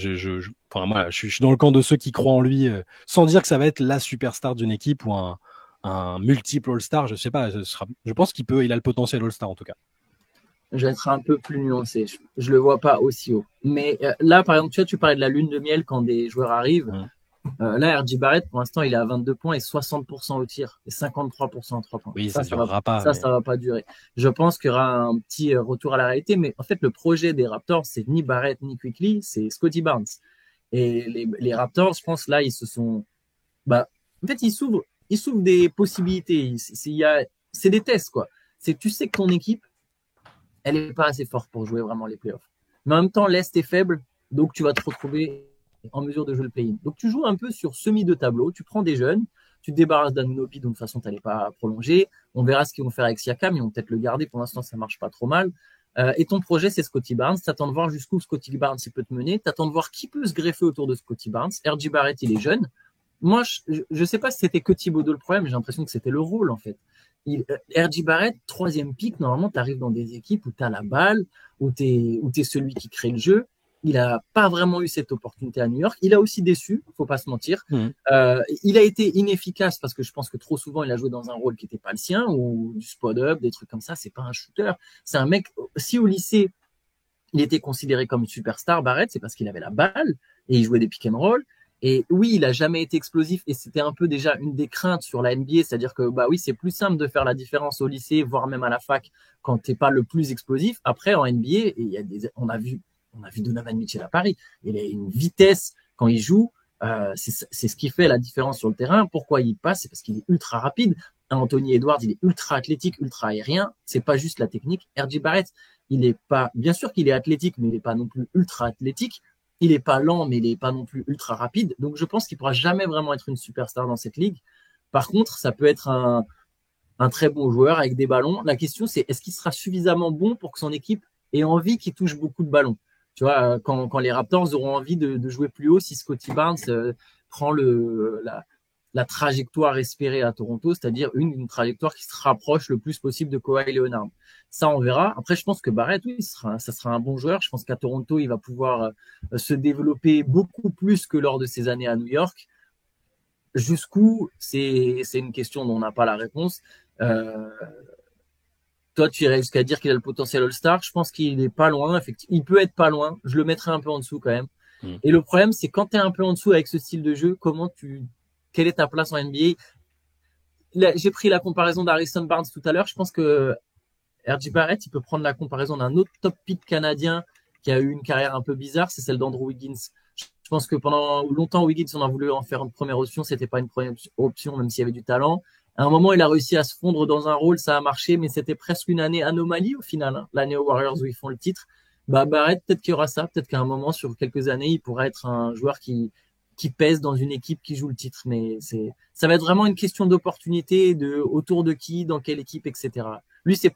Moi, je suis dans le camp de ceux qui croient en lui, sans dire que ça va être la superstar d'une équipe ou un un multiple All-Star, je sais pas, je pense il a le potentiel All-Star en tout cas. Je vais être un peu plus nuancé. Je le vois pas aussi haut. Mais là, par exemple, tu parlais de la lune de miel quand des joueurs arrivent. Là, R.J. Barrett, pour l'instant, il est à 22 points et 60% au tir et 53% en 3 points. Oui, ça durera pas. Ça va pas durer. Je pense qu'il y aura un petit retour à la réalité, mais en fait, le projet des Raptors, c'est ni Barrett ni Quickley, c'est Scottie Barnes. Et les Raptors, je pense, là, ils se sont, en fait, ils s'ouvrent des possibilités. C'est des tests, quoi. Tu sais que ton équipe, elle est pas assez forte pour jouer vraiment les playoffs. Mais en même temps, l'Est est faible, donc tu vas te retrouver en mesure de jouer le play-in. Donc tu joues un peu sur semi de tableau, tu prends des jeunes, tu te débarrasses d'Anunoby, donc de toute façon, tu n'allais pas prolonger. On verra ce qu'ils vont faire avec Siakam, ils vont peut-être le garder, pour l'instant, ça marche pas trop mal. Et ton projet, c'est Scottie Barnes. T'attends de voir jusqu'où Scottie Barnes il peut te mener. T'attends de voir qui peut se greffer autour de Scottie Barnes. R.J. Barrett, il est jeune. Moi, je sais pas si c'était que Thibodeau le problème, j'ai l'impression que c'était le rôle, en fait. R.J. Barrett, 3e pick, normalement, tu arrives dans des équipes où tu as la balle, où tu es celui qui crée le jeu. Il a pas vraiment eu cette opportunité à New York. Il a aussi déçu, faut pas se mentir. Il a été inefficace parce que je pense que trop souvent, il a joué dans un rôle qui n'était pas le sien, ou du spot-up, des trucs comme ça. C'est pas un shooter. C'est un mec, si au lycée, il était considéré comme une superstar, Barrett, c'est parce qu'il avait la balle et il jouait des pick and roll. Et oui, il a jamais été explosif et c'était un peu déjà une des craintes sur la NBA, c'est-à-dire que oui, c'est plus simple de faire la différence au lycée, voire même à la fac, quand t'es pas le plus explosif. Après, en NBA, on a vu Donovan Mitchell à Paris. Il a une vitesse quand il joue, c'est ce qui fait la différence sur le terrain. Pourquoi il passe? C'est parce qu'il est ultra rapide. Anthony Edwards, il est ultra athlétique, ultra aérien. C'est pas juste la technique. R.J. Barrett, bien sûr qu'il est athlétique, mais il est pas non plus ultra athlétique. Il est pas lent, mais il est pas non plus ultra rapide. Donc, je pense qu'il pourra jamais vraiment être une superstar dans cette ligue. Par contre, ça peut être un très bon joueur avec des ballons. La question, c'est est-ce qu'il sera suffisamment bon pour que son équipe ait envie qu'il touche beaucoup de ballons? Tu vois, quand les Raptors auront envie de jouer plus haut, si Scottie Barnes prend la trajectoire espérée à Toronto, c'est-à-dire une trajectoire qui se rapproche le plus possible de Kawhi Leonard. Ça, on verra. Après, je pense que Barrett, oui, ça sera un bon joueur. Je pense qu'à Toronto, il va pouvoir se développer beaucoup plus que lors de ses années à New York. Jusqu'où, c'est une question dont on n'a pas la réponse. Toi, tu irais jusqu'à dire qu'il a le potentiel All-Star. Je pense qu'il est pas loin. Effectivement, il peut être pas loin. Je le mettrais un peu en dessous quand même. Et le problème, c'est quand tu es un peu en dessous avec ce style de jeu, quelle est ta place en NBA? J'ai pris la comparaison d'Harrison Barnes tout à l'heure. Je pense que R.J. Barrett, il peut prendre la comparaison d'un autre top pick canadien qui a eu une carrière un peu bizarre, c'est celle d'Andrew Wiggins. Je pense que pendant longtemps, Wiggins, on a voulu en faire une première option. C'était pas une première option, même s'il y avait du talent. À un moment, il a réussi à se fondre dans un rôle, ça a marché, mais c'était presque une année anomalie au final, hein, l'année aux Warriors où ils font le titre. Barrett, peut-être qu'il y aura ça, peut-être qu'à un moment, sur quelques années, il pourra être un joueur qui pèse dans une équipe qui joue le titre. Mais ça va être vraiment une question d'opportunité, autour de qui, dans quelle équipe, etc. Lui, j'ai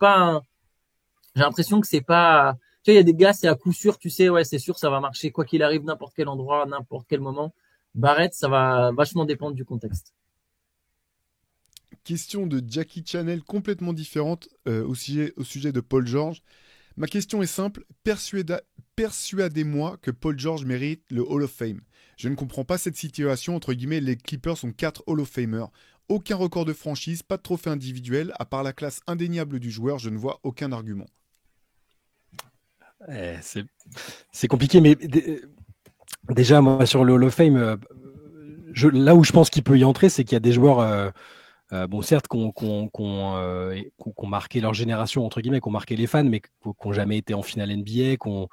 l'impression que c'est pas, tu vois, il y a des gars, c'est à coup sûr, tu sais, ouais, c'est sûr, ça va marcher, quoi qu'il arrive, n'importe quel endroit, n'importe quel moment. Barrett, ça va vachement dépendre du contexte. Question de Jackie Channel complètement différente au sujet de Paul George. Ma question est simple, persuadez-moi que Paul George mérite le Hall of Fame. Je ne comprends pas cette situation, entre guillemets, les Clippers ont 4 Hall of Famers. Aucun record de franchise, pas de trophée individuel, à part la classe indéniable du joueur, je ne vois aucun argument. C'est compliqué, mais déjà, moi, sur le Hall of Fame, là où je pense qu'il peut y entrer, c'est qu'il y a des joueurs... certes, qui ont marqué leur génération, entre guillemets, qui ont marqué les fans, mais qui n'ont jamais été en finale NBA, qui ont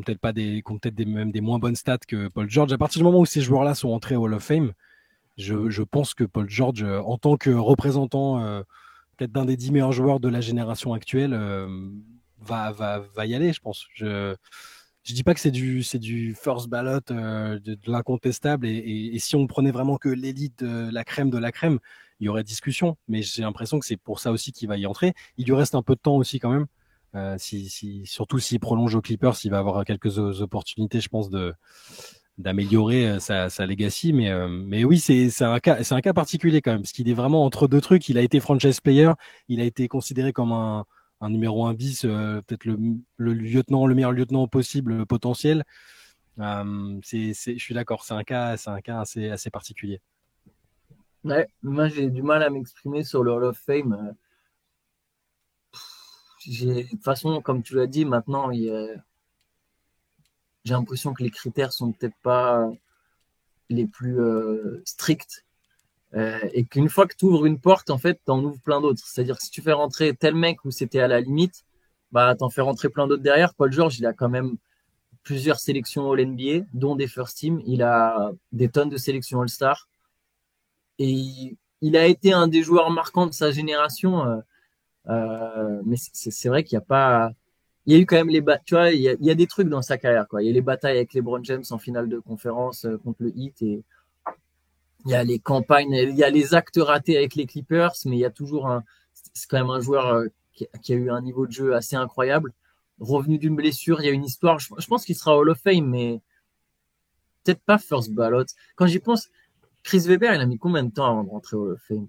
peut-être même des moins bonnes stats que Paul George. À partir du moment où ces joueurs-là sont entrés au Hall of Fame, je pense que Paul George, en tant que représentant peut-être d'un des 10 meilleurs joueurs de la génération actuelle, va y aller, je pense. Je dis pas que c'est du first ballot, de l'incontestable, et si on prenait vraiment que l'élite, la crème de la crème, il y aurait discussion, mais j'ai l'impression que c'est pour ça aussi qu'il va y entrer. Il lui reste un peu de temps aussi quand même, surtout s'il prolonge aux Clippers, il va avoir quelques opportunités, je pense, d'améliorer sa legacy, mais oui, c'est un cas particulier quand même, parce qu'il est vraiment entre deux trucs. Il a été franchise player, il a été considéré comme un numéro 1 bis, peut-être le meilleur lieutenant possible, potentiel. Je suis d'accord, c'est un cas assez particulier. Ouais, moi j'ai du mal à m'exprimer sur le Hall of Fame. De toute façon, comme tu l'as dit, maintenant, j'ai l'impression que les critères sont peut-être pas les plus stricts. Et qu'une fois que tu ouvres une porte, en fait, t'en ouvres plein d'autres. C'est-à-dire que si tu fais rentrer tel mec où c'était à la limite, bah t'en fais rentrer plein d'autres derrière. Paul George, il a quand même plusieurs sélections All-NBA, dont des First Team. Il a des tonnes de sélections All-Star. Et il a été un des joueurs marquants de sa génération. Mais c'est vrai qu'il n'y a pas. Il y a eu quand même tu vois, il y a des trucs dans sa carrière, quoi. Il y a les batailles avec LeBron James en finale de conférence contre le Heat, et il y a les campagnes, il y a les actes ratés avec les Clippers, mais il y a toujours c'est quand même un joueur qui a eu un niveau de jeu assez incroyable. Revenu d'une blessure, il y a une histoire. Je pense qu'il sera Hall of Fame, mais peut-être pas first ballot. Quand j'y pense, Chris Webber, il a mis combien de temps avant de rentrer au Hall of Fame?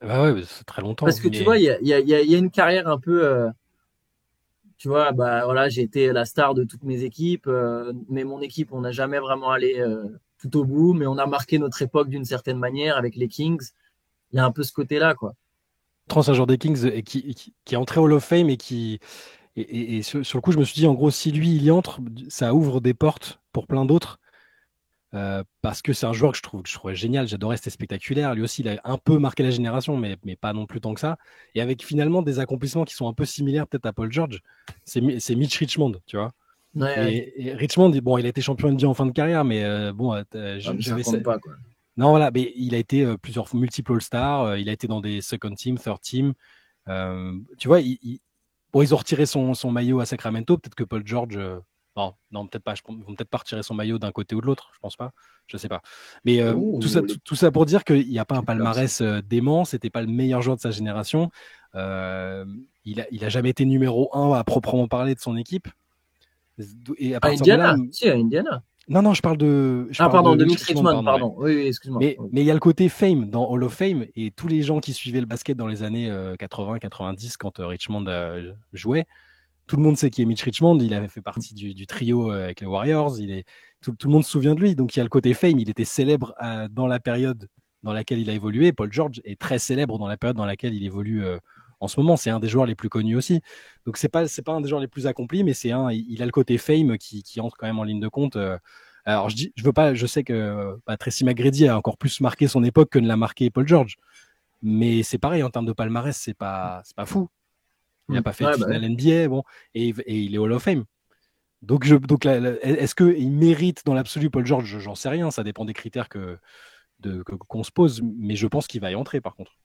Bah ouais, c'est très longtemps. Parce que tu vois, Mais il y a une carrière un peu, tu vois, bah voilà, j'ai été la star de toutes mes équipes, mais mon équipe, on n'a jamais vraiment allé tout au bout, mais on a marqué notre époque d'une certaine manière avec les Kings. Il y a un peu ce côté-là, quoi. trans un joueur des Kings et qui est entré au Hall of Fame et qui et sur le coup, je me suis dit en gros, si lui il y entre, ça ouvre des portes pour plein d'autres. Parce que c'est un joueur que je trouvais génial, j'adorais, c'était spectaculaire. Lui aussi, il a un peu marqué la génération, mais pas non plus tant que ça. Et avec finalement des accomplissements qui sont un peu similaires peut-être à Paul George, c'est Mitch Richmond, tu vois. Ouais, ouais. Et Richmond, bon, il a été champion NBA en fin de carrière, mais bon, Ah, mais ça j'avais compte pas, quoi. non, voilà, mais il a été plusieurs multiple All-Star, il a été dans des second team, third team. Tu vois, bon, ils ont retiré son maillot à Sacramento. Peut-être que Paul George. Non, peut-être pas. Ils vont peut-être pas retirer son maillot d'un côté ou de l'autre. Je pense pas. Je sais pas. Mais Oh, les tout ça pour dire qu'il n'y a pas un Clippers. palmarès dément. C'était pas le meilleur joueur de sa génération. Euh, il a jamais été numéro un à proprement parler de son équipe. Et à À partir de là, Indiana? Si, à Indiana. non, Ah, je parle pardon, de de Mitch Mitch Richmond, Richmond, pardon. Ouais. pardon. Oui, oui, excuse-moi. Oui. Mais il y a le côté fame dans Hall of Fame et tous les gens qui suivaient le basket dans les années 80-90 quand Richmond jouait, tout le monde sait qui est Mitch Richmond. Il avait fait partie du trio avec les Warriors. Tout le monde se souvient de lui. Donc il y a le côté fame. Il était célèbre dans la période dans laquelle il a évolué. Paul George est très célèbre dans la période dans laquelle il évolue en ce moment. C'est un des joueurs les plus connus aussi. Donc c'est pas un des joueurs les plus accomplis, mais il a le côté fame qui entre quand même en ligne de compte. Alors je veux pas, je sais que Tracy McGrady a encore plus marqué son époque que ne l'a marqué Paul George. Mais c'est pareil en termes de palmarès, c'est pas fou. Il n'a pas fait de Ouais, bah ouais. finale NBA, bon, et il est Hall of Fame. Donc est-ce qu'il mérite dans l'absolu Paul George? J'en sais rien, ça dépend des critères qu'on se pose, mais je pense qu'il va y entrer par contre.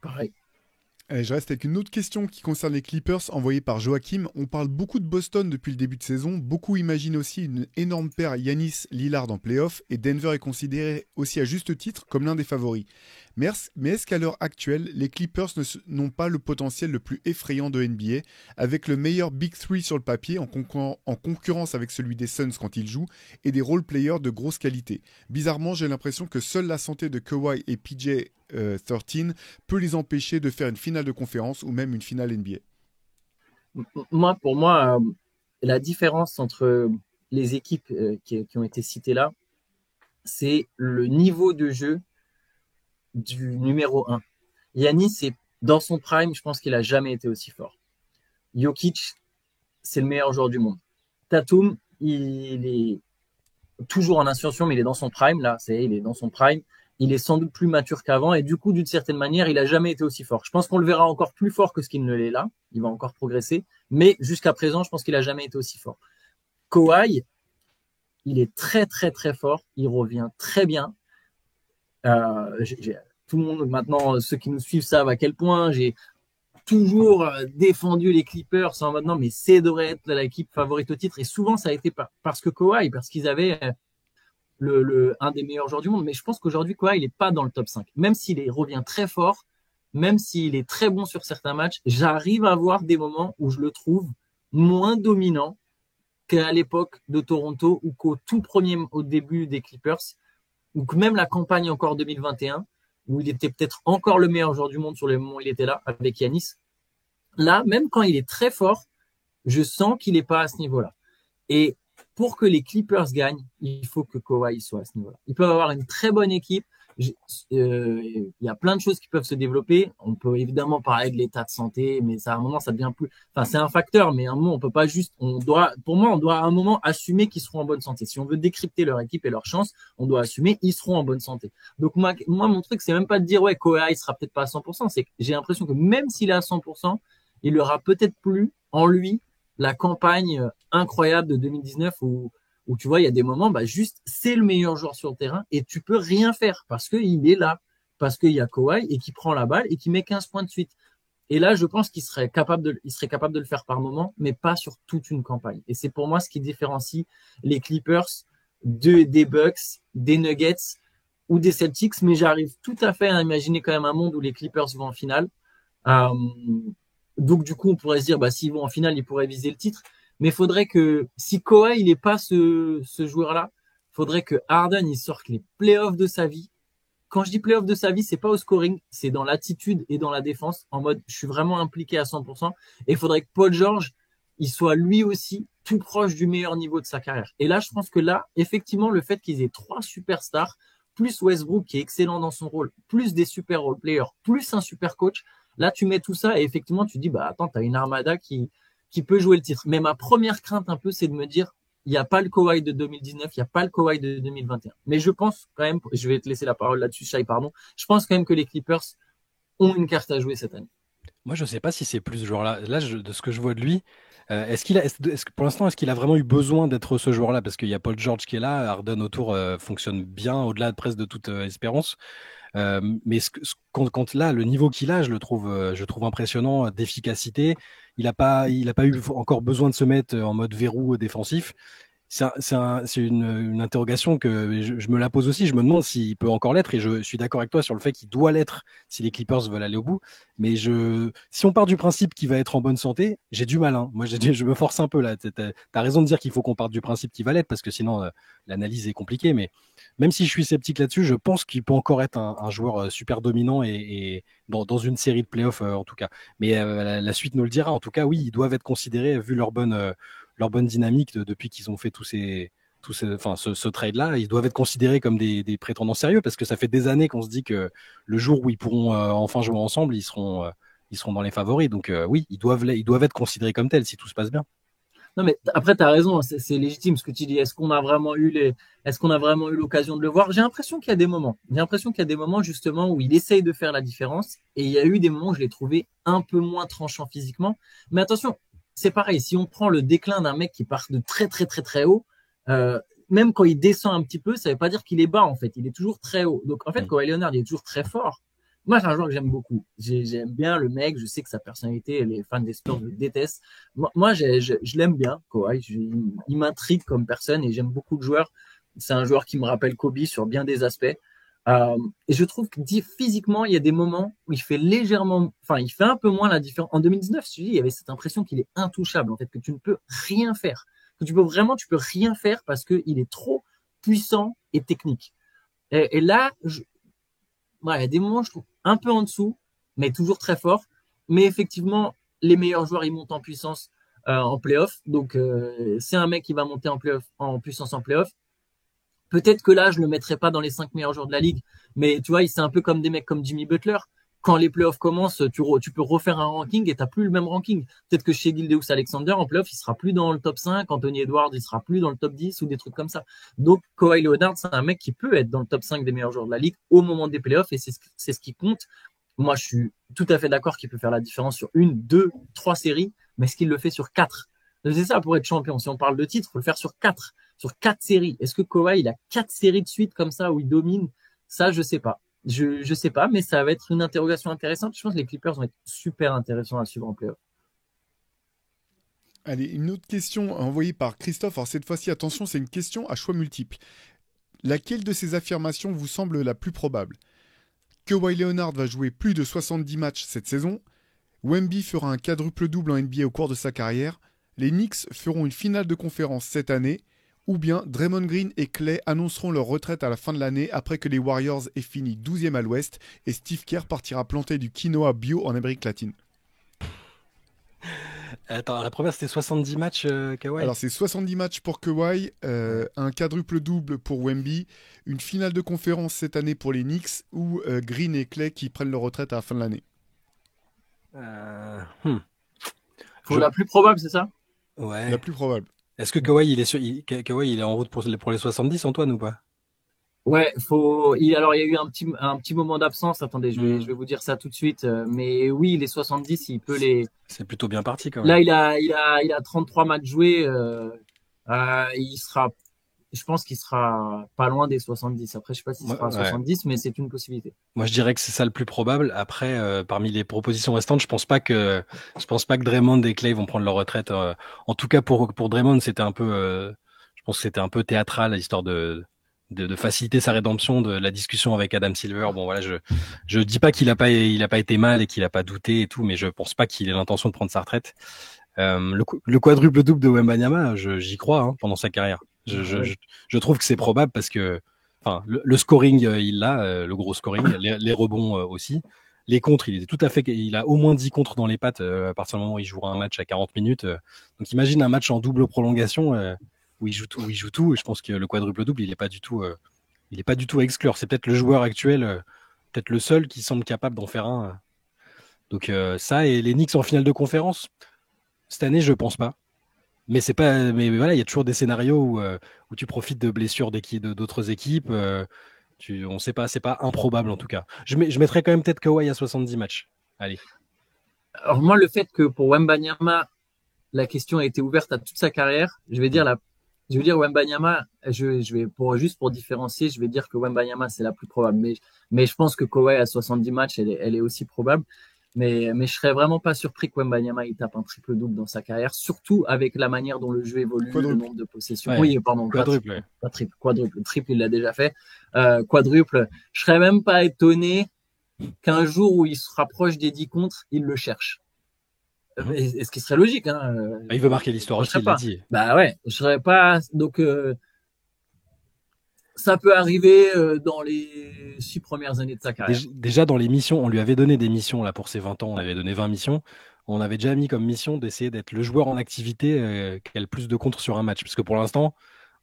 Pareil. Allez, je reste avec une autre question qui concerne les Clippers envoyée par Joachim. On parle beaucoup de Boston depuis le début de saison. Beaucoup imaginent aussi une énorme paire Yanis-Lillard en playoff et Denver est considéré aussi à juste titre comme l'un des favoris. Mais est-ce qu'à l'heure actuelle, les Clippers n'ont pas le potentiel le plus effrayant de NBA avec le meilleur Big Three sur le papier en concurrence avec celui des Suns quand ils jouent et des role-players de grosse qualité? Bizarrement, j'ai l'impression que seule la santé de Kawhi et PJ 13 peut les empêcher de faire une finale de conférence ou même une finale NBA. Pour moi, la différence entre les équipes qui ont été citées là, c'est le niveau de jeu du numéro un. Yanis, c'est dans son prime, je pense qu'il a jamais été aussi fort. Jokic, c'est le meilleur joueur du monde. Tatum, il est toujours en ascension, mais il est dans son prime. Là, il est dans son prime. Il est sans doute plus mature qu'avant et du coup, d'une certaine manière, il a jamais été aussi fort. Je pense qu'on le verra encore plus fort que ce qu'il ne l'est là. Il va encore progresser, mais jusqu'à présent, je pense qu'il a jamais été aussi fort. Kawhi, il est très très très fort. Il revient très bien. Tout le monde maintenant, ceux qui nous suivent savent à quel point j'ai toujours défendu les Clippers en maintenant, mais c'est devrait être l'équipe favorite au titre. Et souvent, ça a été parce que Kawhi, parce qu'ils avaient un des meilleurs joueurs du monde. Mais je pense qu'aujourd'hui, Kawhi, il n'est pas dans le top 5. Même s'il revient très fort, même s'il est très bon sur certains matchs, j'arrive à voir des moments où je le trouve moins dominant qu'à l'époque de Toronto ou au début des Clippers, ou que même la campagne encore 2021, où il était peut-être encore le meilleur joueur du monde sur les moments où il était là, avec Yanis. Là, même quand il est très fort, je sens qu'il n'est pas à ce niveau-là. Et pour que les Clippers gagnent, il faut que Kawhi soit à ce niveau-là. Ils peuvent avoir une très bonne équipe, j'ai- il y a plein de choses qui peuvent se développer. On peut évidemment parler de l'état de santé, mais ça, à un moment, ça devient plus. Enfin, c'est un facteur, mais à un moment, on peut pas juste. Pour moi, on doit à un moment assumer qu'ils seront en bonne santé. Si on veut décrypter leur équipe et leur chance, on doit assumer ils seront en bonne santé. Donc moi, mon truc, c'est même pas de dire ouais, Kawhi il sera peut-être pas à 100%. C'est que j'ai l'impression que même s'il est à 100%, il aura peut-être plus en lui la campagne incroyable de 2019 où tu vois, il y a des moments, bah, juste, c'est le meilleur joueur sur le terrain et tu peux rien faire parce qu'il est là, parce qu'il y a Kawhi et qui prend la balle et qui met 15 points de suite. Et là, je pense il serait capable de le faire par moment, mais pas sur toute une campagne. Et c'est pour moi ce qui différencie les Clippers des Bucks, des Nuggets ou des Celtics, mais j'arrive tout à fait à imaginer quand même un monde où les Clippers vont en finale. Euh, donc du coup, on pourrait se dire, bah, s'ils vont en finale, ils pourraient viser le titre. Mais il faudrait que, si Kawhi, il n'est pas ce joueur-là, il faudrait que Harden, il sorte les playoffs de sa vie. Quand je dis playoffs de sa vie, c'est pas au scoring, c'est dans l'attitude et dans la défense, en mode, je suis vraiment impliqué à 100%. Et il faudrait que Paul George, il soit lui aussi tout proche du meilleur niveau de sa carrière. Et là, je pense que là, effectivement, le fait qu'ils aient trois superstars, plus Westbrook qui est excellent dans son rôle, plus des super role players, plus un super coach, là, tu mets tout ça et effectivement, tu dis, bah, attends, t'as une armada qui peut jouer le titre. Mais ma première crainte un peu, c'est de me dire, il n'y a pas le Kawhi de 2019, il n'y a pas le Kawhi de 2021. Mais je pense quand même, je vais te laisser la parole là-dessus, Shai, pardon. Je pense quand même que les Clippers ont une carte à jouer cette année. Moi, je sais pas si c'est plus ce joueur-là. Là, de ce que je vois de lui, pour l'instant, est-ce qu'il a vraiment eu besoin d'être ce joueur-là? Parce qu'il y a Paul George qui est là, Harden autour fonctionne bien, au-delà de presque de toute espérance. Mais quand là, le niveau qu'il a, je trouve impressionnant d'efficacité. Il a pas eu encore besoin de se mettre en mode verrou défensif. C'est une interrogation que je me la pose aussi. Je me demande s'il peut encore l'être et je suis d'accord avec toi sur le fait qu'il doit l'être si les Clippers veulent aller au bout. Mais si on part du principe qu'il va être en bonne santé, j'ai du mal. Hein. Moi, je me force un peu là. T'as raison de dire qu'il faut qu'on parte du principe qu'il va l'être parce que sinon l'analyse est compliquée. Mais même si je suis sceptique là-dessus, je pense qu'il peut encore être un joueur super dominant et dans une série de playoffs en tout cas. Mais la suite nous le dira. En tout cas, oui, ils doivent être considérés vu leur bonne dynamique depuis qu'ils ont fait ce trade-là. Ils doivent être considérés comme des prétendants sérieux parce que ça fait des années qu'on se dit que le jour où ils pourront enfin jouer ensemble, ils seront dans les favoris. Donc oui, ils doivent être considérés comme tels si tout se passe bien. Non, mais après, tu as raison, c'est légitime ce que tu dis. Est-ce qu'on a vraiment eu l'occasion de le voir? J'ai l'impression qu'il y a des moments. J'ai l'impression qu'il y a des moments, justement, où il essaye de faire la différence. Et il y a eu des moments où je l'ai trouvé un peu moins tranchant physiquement. Mais attention, c'est pareil. Si on prend le déclin d'un mec qui part de très, très, très, très haut, même quand il descend un petit peu, ça veut pas dire qu'il est bas, en fait. Il est toujours très haut. Donc, en fait, Kawhi Leonard, il est toujours très fort. Moi, c'est un joueur que j'aime beaucoup. J'aime bien le mec. Je sais que sa personnalité, les fans des Spurs le détestent. Moi je l'aime bien, Kawhi. Il m'intrigue comme personne et j'aime beaucoup le joueur. C'est un joueur qui me rappelle Kobe sur bien des aspects. Et je trouve que physiquement, il y a des moments où il fait légèrement, enfin, il fait un peu moins la différence. En 2019, tu dis, il y avait cette impression qu'il est intouchable, en fait, que tu ne peux rien faire. Que tu peux rien faire parce qu'il est trop puissant et technique. Et là, ouais, il y a des moments, je trouve, un peu en dessous, mais toujours très fort. Mais effectivement, les meilleurs joueurs, ils montent en puissance en playoff. Donc, c'est un mec qui va monter en puissance en playoff. Peut-être que là, je le mettrai pas dans les 5 meilleurs joueurs de la ligue. Mais tu vois, c'est un peu comme des mecs comme Jimmy Butler. Quand les playoffs commencent, tu peux refaire un ranking et t'as plus le même ranking. Peut-être que chez Gildeus Alexander, en playoff, il sera plus dans le top 5. Anthony Edwards, il sera plus dans le top 10 ou des trucs comme ça. Donc, Kawhi Leonard, c'est un mec qui peut être dans le top 5 des meilleurs joueurs de la ligue au moment des playoffs et c'est ce qui compte. Moi, je suis tout à fait d'accord qu'il peut faire la différence sur une, deux, trois séries, mais est-ce qu'il le fait sur quatre? C'est ça pour être champion. Si on parle de titre, il faut le faire sur quatre séries. Est-ce que Kawhi, il a quatre séries de suite comme ça où il domine? Ça, je sais pas. Je sais pas, mais ça va être une interrogation intéressante. Je pense que les Clippers vont être super intéressants à suivre en playoff. Allez, une autre question envoyée par Christophe. Alors cette fois-ci, attention, c'est une question à choix multiple. Laquelle de ces affirmations vous semble la plus probable? Kawhi Leonard va jouer plus de 70 matchs cette saison. Wemby fera un quadruple-double en NBA au cours de sa carrière. Les Knicks feront une finale de conférence cette année. Ou bien Draymond Green et Klay annonceront leur retraite à la fin de l'année après que les Warriors aient fini 12e à l'Ouest et Steve Kerr partira planter du quinoa bio en Amérique latine. Attends, la première c'était 70 matchs, Kawhi. Alors, c'est 70 matchs pour Kawhi, Ouais. un quadruple-double pour Wemby, une finale de conférence cette année pour les Knicks, ou Green et Clay qui prennent leur retraite à la fin de l'année. Euh, hmm. Faut Je... la plus probable, c'est ça? La Ouais. plus probable. Est-ce que Kawhi Kawhi, il est en route pour les 70, Antoine, ou pas? Ouais, alors il y a eu un petit moment d'absence. Attendez, je Hmm. vais vous dire ça tout de suite. Mais oui, les 70, il peut les. C'est plutôt bien parti quand Là, même. il a 33 matchs joués. Je pense qu'il sera pas loin des 70. Après, je sais pas s'il sera à Ouais. 70, mais c'est une possibilité. Moi, je dirais que c'est ça le plus probable. Après, parmi les propositions restantes, je pense pas que Draymond et Clay vont prendre leur retraite. En tout cas, pour Draymond, je pense que c'était un peu théâtral, histoire de faciliter sa rédemption de la discussion avec Adam Silver. Bon, voilà, je dis pas qu'il a pas été mal et qu'il a pas douté et tout, mais je pense pas qu'il ait l'intention de prendre sa retraite. Le quadruple double de Wembanyama, j'y crois hein, pendant sa carrière. Je, Ah je, ouais. je, je trouve que c'est probable parce que, enfin, le scoring, il l'a, le gros scoring, les rebonds aussi. Les contres, il a au moins 10 contres dans les pattes à partir du moment où il jouera un match à 40 minutes. Donc imagine un match en double prolongation où il joue tout. Et je pense que le quadruple double, il est pas du tout à exclure. C'est peut-être le joueur actuel, peut-être le seul qui semble capable d'en faire un. Donc ça et les Knicks en finale de conférence. Cette année, je pense pas. Mais c'est pas. Mais voilà, il y a toujours des scénarios où tu profites de blessures d'autres équipes. On sait pas, c'est pas improbable en tout cas. Je mettrais quand même peut-être Kawhi à 70 matchs. Allez. Alors moi, le fait que pour Wembanyama, la question a été ouverte à toute sa carrière, Mm. je vais dire Wembanyama, je vais juste pour différencier, je vais dire que Wembanyama c'est la plus probable, mais je pense que Kawhi à 70 matchs, elle est aussi probable. Mais je serais vraiment pas surpris que Wembanyama il tape un triple double dans sa carrière, surtout avec la manière dont le jeu évolue, le Quadruple. nombre de possessions. Ouais. Oui, pardon, pas Quadruple. triple, Ouais. pas triple, quadruple. Triple, il l'a déjà fait. Quadruple, je serais même pas étonné qu'un jour où il se rapproche des 10 contres, il le cherche. Mhm. Et ce qui serait logique, hein, Il veut marquer je ne l'histoire aussi, reprocherais il l'a pas. dit. Bah ouais, je serais pas. Donc ça peut arriver dans les 6 premières années de sa carrière. Déjà dans les missions, on lui avait donné des missions là pour ses 20 ans, on avait donné 20 missions. On avait déjà mis comme mission d'essayer d'être le joueur en activité qui a le plus de contres sur un match. Parce que pour l'instant,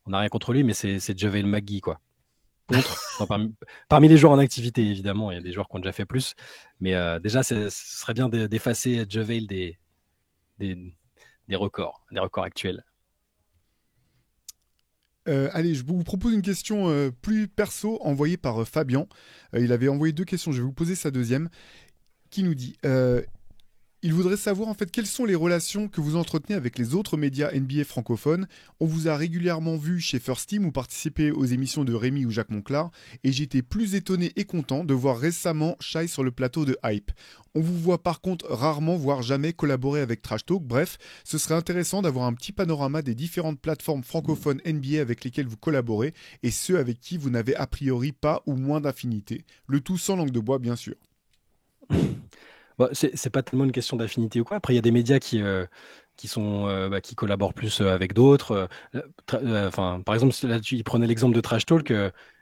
on n'a rien contre lui, mais c'est JaVale McGee, quoi. Contre. Enfin, parmi les joueurs en activité, évidemment, il y a des joueurs qui ont déjà fait plus. Mais déjà, ce serait bien d'effacer JaVale des, des records actuels. Allez, je vous propose une question plus perso envoyée par Fabien. Il avait envoyé deux questions, je vais vous poser sa deuxième, qui nous dit il voudrait savoir en fait quelles sont les relations que vous entretenez avec les autres médias NBA francophones. On vous a régulièrement vu chez First Team ou participer aux émissions de Rémi ou Jacques Monclar et j'étais plus étonné et content de voir récemment Shai sur le plateau de Hype. On vous voit par contre rarement, voire jamais collaborer avec Trash Talk. Bref, ce serait intéressant d'avoir un petit panorama des différentes plateformes francophones NBA avec lesquelles vous collaborez et ceux avec qui vous n'avez a priori pas ou moins d'affinité. Le tout sans langue de bois bien sûr. Bon, c'est pas tellement une question d'affinité ou quoi. Après, il y a des médias qui collaborent plus avec d'autres. Enfin, par exemple, là, il prenait l'exemple de Trash Talk.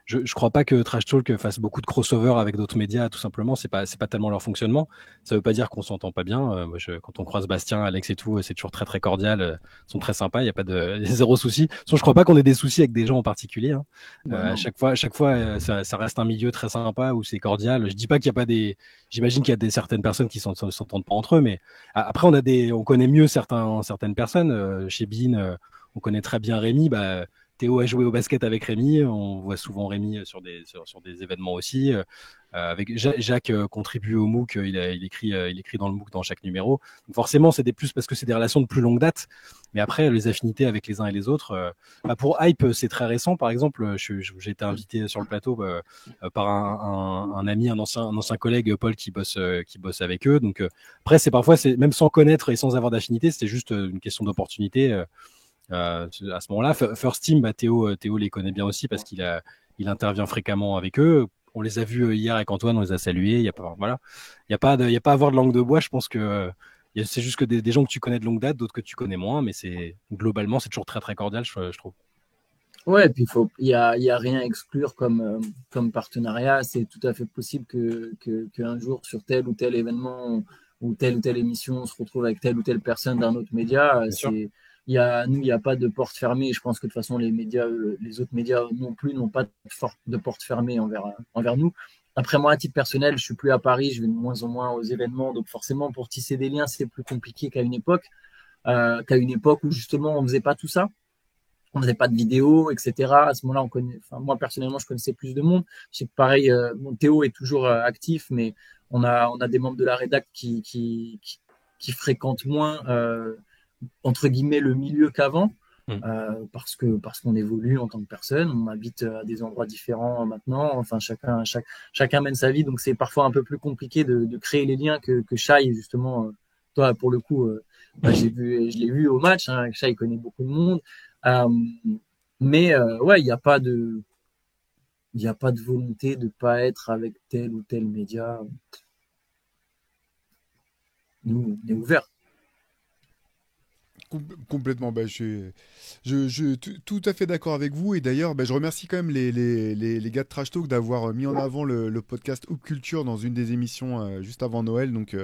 Je crois pas que Trash Talk fasse beaucoup de crossover avec d'autres médias, tout simplement. C'est pas tellement leur fonctionnement. Ça veut pas dire qu'on s'entend pas bien. Quand on croise Bastien, Alex et tout, c'est toujours très très cordial. Ils sont très sympas. Il y a pas de il y a zéro souci. Je crois pas qu'on ait des soucis avec des gens en particulier. Hein. Bah À non. chaque fois, ça reste un milieu très sympa où c'est cordial. Je dis pas qu'il y a pas des J'imagine qu'il y a certaines personnes qui s'entendent pas entre eux, mais après on connaît mieux certaines personnes. Chez Bean, on connaît très bien Rémi. Bah, Théo a joué au basket avec Rémi. On voit souvent Rémi sur des événements aussi. Avec Jacques contribue au MOOC. Il écrit dans le MOOC dans chaque numéro. Donc forcément, c'est des plus parce que c'est des relations de plus longue date. Mais après, les affinités avec les uns et les autres. Pour Hype, c'est très récent. Par exemple, j'ai été invité sur le plateau par un ami, un ancien collègue, Paul, qui bosse avec eux. Donc après, c'est même sans connaître et sans avoir d'affinité, c'était juste une question d'opportunité. À ce moment-là, First Team, Théo les connaît bien aussi parce il intervient fréquemment avec eux. On les a vus hier avec Antoine, on les a salués. Il y a pas, voilà, il y a pas à avoir de langue de bois. Je pense que c'est juste que des gens que tu connais de longue date, d'autres que tu connais moins, mais globalement, c'est toujours très très cordial, je trouve. Ouais, et puis il y a rien à exclure comme partenariat. C'est tout à fait possible qu'un jour sur tel ou tel événement, ou telle émission se retrouve avec telle ou telle personne d'un autre média. Il y a pas de porte fermée. Je pense que de toute façon, les autres médias non plus n'ont pas de porte fermée envers nous. Après, moi, à titre personnel, je suis plus à Paris, je vais de moins en moins aux événements. Donc, forcément, pour tisser des liens, c'est plus compliqué qu'à une époque où justement, on faisait pas tout ça. On faisait pas de vidéos, etc. À ce moment-là, moi, personnellement, je connaissais plus de monde. Je sais que pareil, Théo est toujours actif, mais on a des membres de la rédac qui fréquentent moins, entre guillemets, le milieu qu'avant. Parce qu'on évolue en tant que personne, on habite à des endroits différents maintenant, enfin chacun mène sa vie, donc c'est parfois un peu plus compliqué de créer les liens que Shai, justement. Toi, pour le coup, je l'ai vu au match, hein, Shai connaît beaucoup de monde, mais ouais, il n'y a pas de volonté de pas être avec tel ou tel média. Nous, on est ouvert. Complètement, je suis tout à fait d'accord avec vous. Et d'ailleurs, je remercie quand même les gars de Trash Talk d'avoir mis en avant le podcast Hoop Culture dans une des émissions juste avant Noël. Donc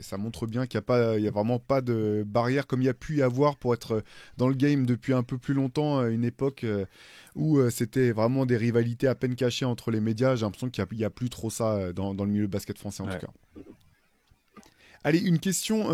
ça montre bien qu'il y a vraiment pas de barrière comme il y a pu y avoir pour être dans le game depuis un peu plus longtemps, une époque où c'était vraiment des rivalités à peine cachées entre les médias. J'ai l'impression qu'il n'y a plus trop ça dans le milieu basket français en tout cas. Allez, une question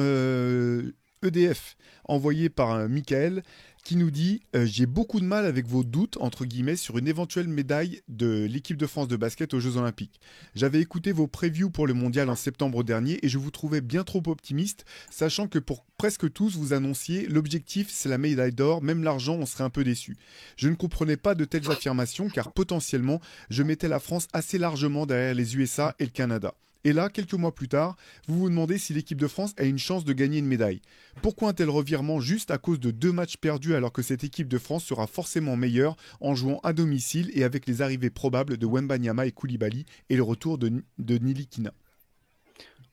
EDF, envoyé par Michael, qui nous dit « J'ai beaucoup de mal avec vos doutes, entre guillemets, sur une éventuelle médaille de l'équipe de France de basket aux Jeux Olympiques. J'avais écouté vos previews pour le Mondial en septembre dernier et je vous trouvais bien trop optimiste, sachant que pour presque tous, vous annonciez l'objectif, c'est la médaille d'or, même l'argent, on serait un peu déçu. Je ne comprenais pas de telles affirmations car potentiellement, je mettais la France assez largement derrière les USA et le Canada. Et là, quelques mois plus tard, vous vous demandez si l'équipe de France a une chance de gagner une médaille. Pourquoi un tel revirement juste à cause de 2 matchs perdus alors que cette équipe de France sera forcément meilleure en jouant à domicile et avec les arrivées probables de Wembanyama et Koulibaly et le retour de Nilikina?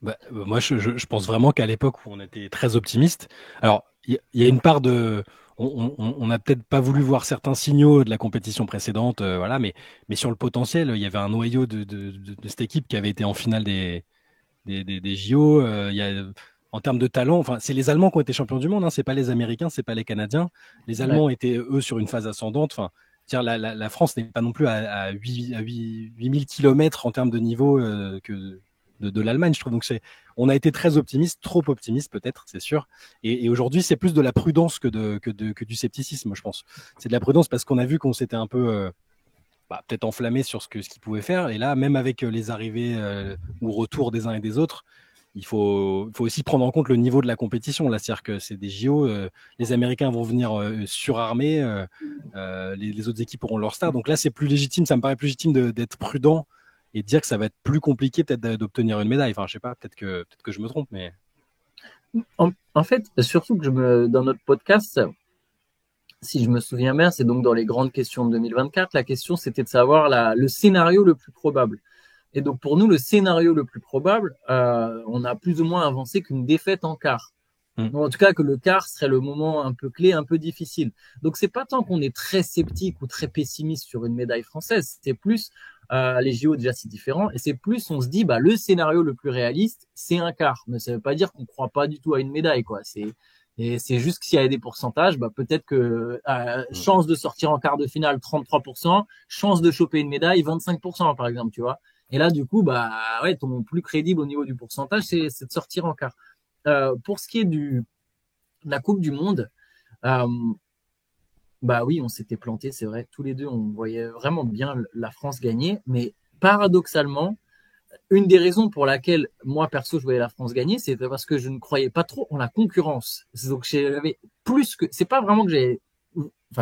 Moi, je pense vraiment qu'à l'époque où on était très optimiste, alors il y a une part de... On n'a peut-être pas voulu voir certains signaux de la compétition précédente, voilà, mais sur le potentiel, il y avait un noyau de cette équipe qui avait été en finale des JO. En termes de talent, enfin, c'est les Allemands qui ont été champions du monde, hein, c'est pas les Américains, c'est pas les Canadiens. Les Allemands étaient, eux, sur une phase ascendante. Enfin, la France n'est pas non plus à 8000 km en termes de niveau que de l'Allemagne, je trouve. Donc on a été très optimiste, trop optimiste peut-être, c'est sûr. Et aujourd'hui, c'est plus de la prudence que du scepticisme, je pense. C'est de la prudence parce qu'on a vu qu'on s'était un peu peut-être enflammé sur ce qu'ils pouvaient faire. Et là, même avec les arrivées ou retours des uns et des autres, il faut aussi prendre en compte le niveau de la compétition. Là, c'est-à-dire que c'est des JO, les Américains vont venir surarmés, les autres équipes auront leur star. Donc là, c'est plus légitime, ça me paraît plus légitime d'être prudent et de dire que ça va être plus compliqué peut-être d'obtenir une médaille. Enfin, je sais pas, peut-être que je me trompe, mais... En fait, surtout que dans notre podcast, si je me souviens bien, c'est donc dans les grandes questions de 2024, la question c'était de savoir le scénario le plus probable. Et donc pour nous, le scénario le plus probable, on a plus ou moins avancé qu'une défaite en quart. Donc, en tout cas, que le quart serait le moment un peu clé, un peu difficile. Donc c'est pas tant qu'on est très sceptique ou très pessimiste sur une médaille française, c'est plus les JO déjà c'est différent, et c'est plus on se dit le scénario le plus réaliste c'est un quart, mais ça veut pas dire qu'on croit pas du tout à une médaille quoi. C'est juste que s'il y a des pourcentages, peut-être que chance de sortir en quart de finale 33%, chance de choper une médaille 25% par exemple, tu vois. Et là du coup ton plus crédible au niveau du pourcentage c'est de sortir en quart. Pour ce qui est de la Coupe du Monde, oui, on s'était planté, c'est vrai. Tous les deux, on voyait vraiment bien la France gagner. Mais paradoxalement, une des raisons pour laquelle moi, perso, je voyais la France gagner, c'était parce que je ne croyais pas trop en la concurrence. Donc, c'est pas vraiment que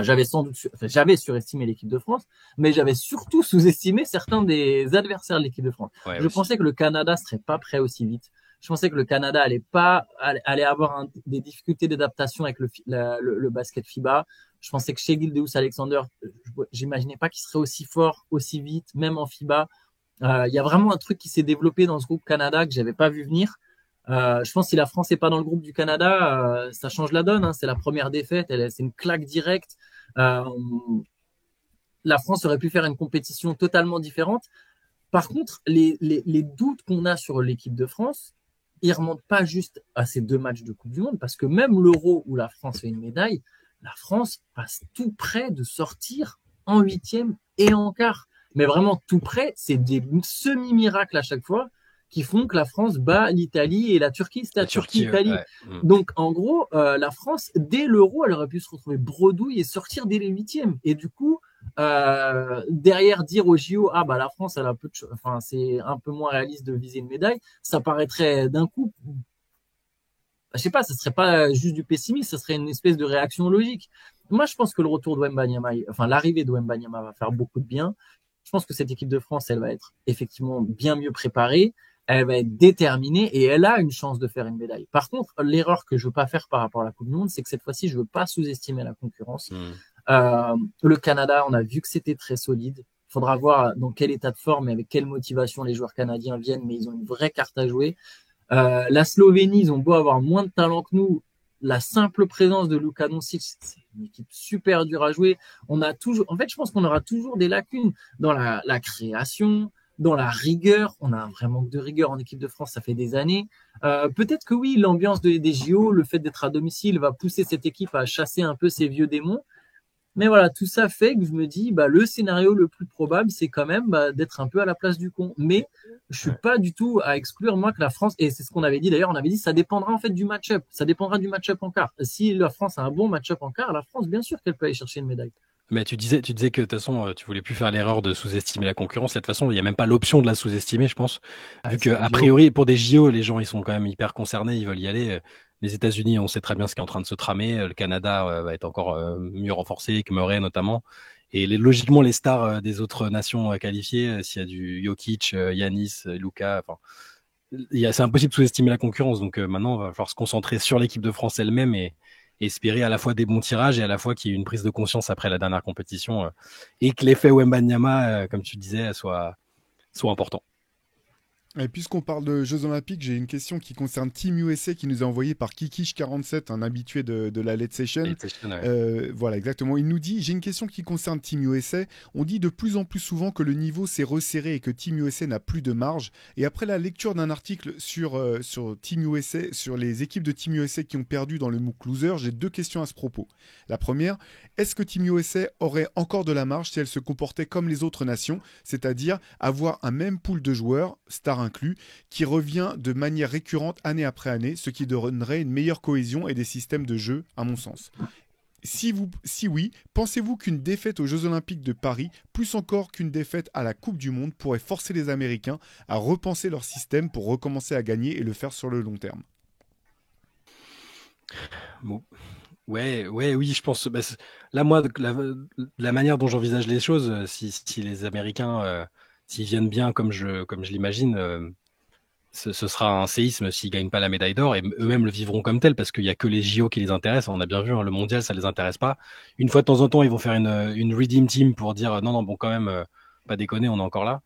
j'avais surestimé l'équipe de France, mais j'avais surtout sous-estimé certains des adversaires de l'équipe de France. Ouais, je pensais que le Canada serait pas prêt aussi vite. Je pensais que le Canada allait avoir des difficultés d'adaptation avec le basket FIBA. Je pensais que chez Gilgeous-Alexander, j'imaginais pas qu'il serait aussi fort, aussi vite, même en FIBA. Il y a vraiment un truc qui s'est développé dans ce groupe Canada que j'avais pas vu venir. Je pense que si la France n'est pas dans le groupe du Canada, ça change la donne. Hein. C'est la première défaite, c'est une claque directe. La France aurait pu faire une compétition totalement différente. Par contre, les doutes qu'on a sur l'équipe de France, il remonte pas juste à ces 2 matchs de Coupe du Monde, parce que même l'Euro où la France fait une médaille, la France passe tout près de sortir en huitième et en quart. Mais vraiment tout près, c'est des semi-miracles à chaque fois qui font que la France bat l'Italie et la Turquie, c'était la Turquie-Italie. Ouais. Donc en gros, la France, dès l'Euro, elle aurait pu se retrouver bredouille et sortir dès les huitièmes. Et du coup, derrière dire au JO, ah bah la France, elle a peu de enfin c'est un peu moins réaliste de viser une médaille, ça paraîtrait d'un coup, je sais pas, ça serait pas juste du pessimisme, ça serait une espèce de réaction logique. Moi, je pense que le retour de Wembanyama, enfin l'arrivée de Wembanyama va faire beaucoup de bien. Je pense que cette équipe de France, elle va être effectivement bien mieux préparée, elle va être déterminée et elle a une chance de faire une médaille. Par contre, l'erreur que je veux pas faire par rapport à la Coupe du Monde, c'est que cette fois-ci, je veux pas sous-estimer la concurrence. Le Canada, on a vu que c'était très solide. Il faudra voir dans quel état de forme et avec quelle motivation les joueurs canadiens viennent, mais ils ont une vraie carte à jouer. La Slovénie, ils ont beau avoir moins de talent que nous, la simple présence de Luka Doncic, c'est une équipe super dure à jouer. On a toujours, en fait, je pense qu'on aura toujours des lacunes dans la création, dans la rigueur. On a un vrai manque de rigueur en équipe de France, ça fait des années. Peut-être que oui, l'ambiance des JO, le fait d'être à domicile va pousser cette équipe à chasser un peu ses vieux démons. Mais voilà, tout ça fait que je me dis, bah, le scénario le plus probable, c'est quand même d'être un peu à la place du con. Mais je suis pas du tout à exclure, moi, que la France, et c'est ce qu'on avait dit d'ailleurs, on avait dit, ça dépendra en fait du match-up. Ça dépendra du match-up en quart. Si la France a un bon match-up en quart, la France, bien sûr qu'elle peut aller chercher une médaille. Mais tu disais que de toute façon, tu voulais plus faire l'erreur de sous-estimer la concurrence. De toute façon, il n'y a même pas l'option de la sous-estimer, je pense. Vu que, a priori, pour des JO, les gens, ils sont quand même hyper concernés, ils veulent y aller. Les États-Unis, on sait très bien ce qui est en train de se tramer. Le Canada va être encore mieux renforcé, que Murray notamment. Et logiquement, les stars des autres nations qualifiées, s'il y a du Jokic, Yanis, Luka, enfin, c'est impossible de sous-estimer la concurrence. Donc maintenant, il va falloir se concentrer sur l'équipe de France elle-même et espérer à la fois des bons tirages et à la fois qu'il y ait une prise de conscience après la dernière compétition et que l'effet Wembanyama, comme tu disais, soit important. Et puisqu'on parle de Jeux Olympiques, j'ai une question qui concerne Team USA qui nous est envoyée par Kikish47, un habitué de la Late Session. Voilà, exactement. Il nous dit, j'ai une question qui concerne Team USA. On dit de plus en plus souvent que le niveau s'est resserré et que Team USA n'a plus de marge. Et après la lecture d'un article sur Team USA, sur les équipes de Team USA qui ont perdu dans le MOOC Loser, j'ai 2 questions à ce propos. La première, est-ce que Team USA aurait encore de la marge si elle se comportait comme les autres nations, c'est-à-dire avoir un même pool de joueurs, stars inclus, qui revient de manière récurrente année après année, ce qui donnerait une meilleure cohésion et des systèmes de jeu, à mon sens. Si oui, pensez-vous qu'une défaite aux Jeux Olympiques de Paris, plus encore qu'une défaite à la Coupe du Monde, pourrait forcer les Américains à repenser leur système pour recommencer à gagner et le faire sur le long terme? Bon. Oui, je pense. Là, moi, la manière dont j'envisage les choses, si les Américains, s'ils viennent bien comme je l'imagine, ce sera un séisme s'ils gagnent pas la médaille d'or et eux-mêmes le vivront comme tel parce qu'il y a que les JO qui les intéressent. On a bien vu, hein, le mondial, ça les intéresse pas. Une fois de temps en temps, ils vont faire une redeem team pour dire non, bon, quand même, pas déconner, on est encore là.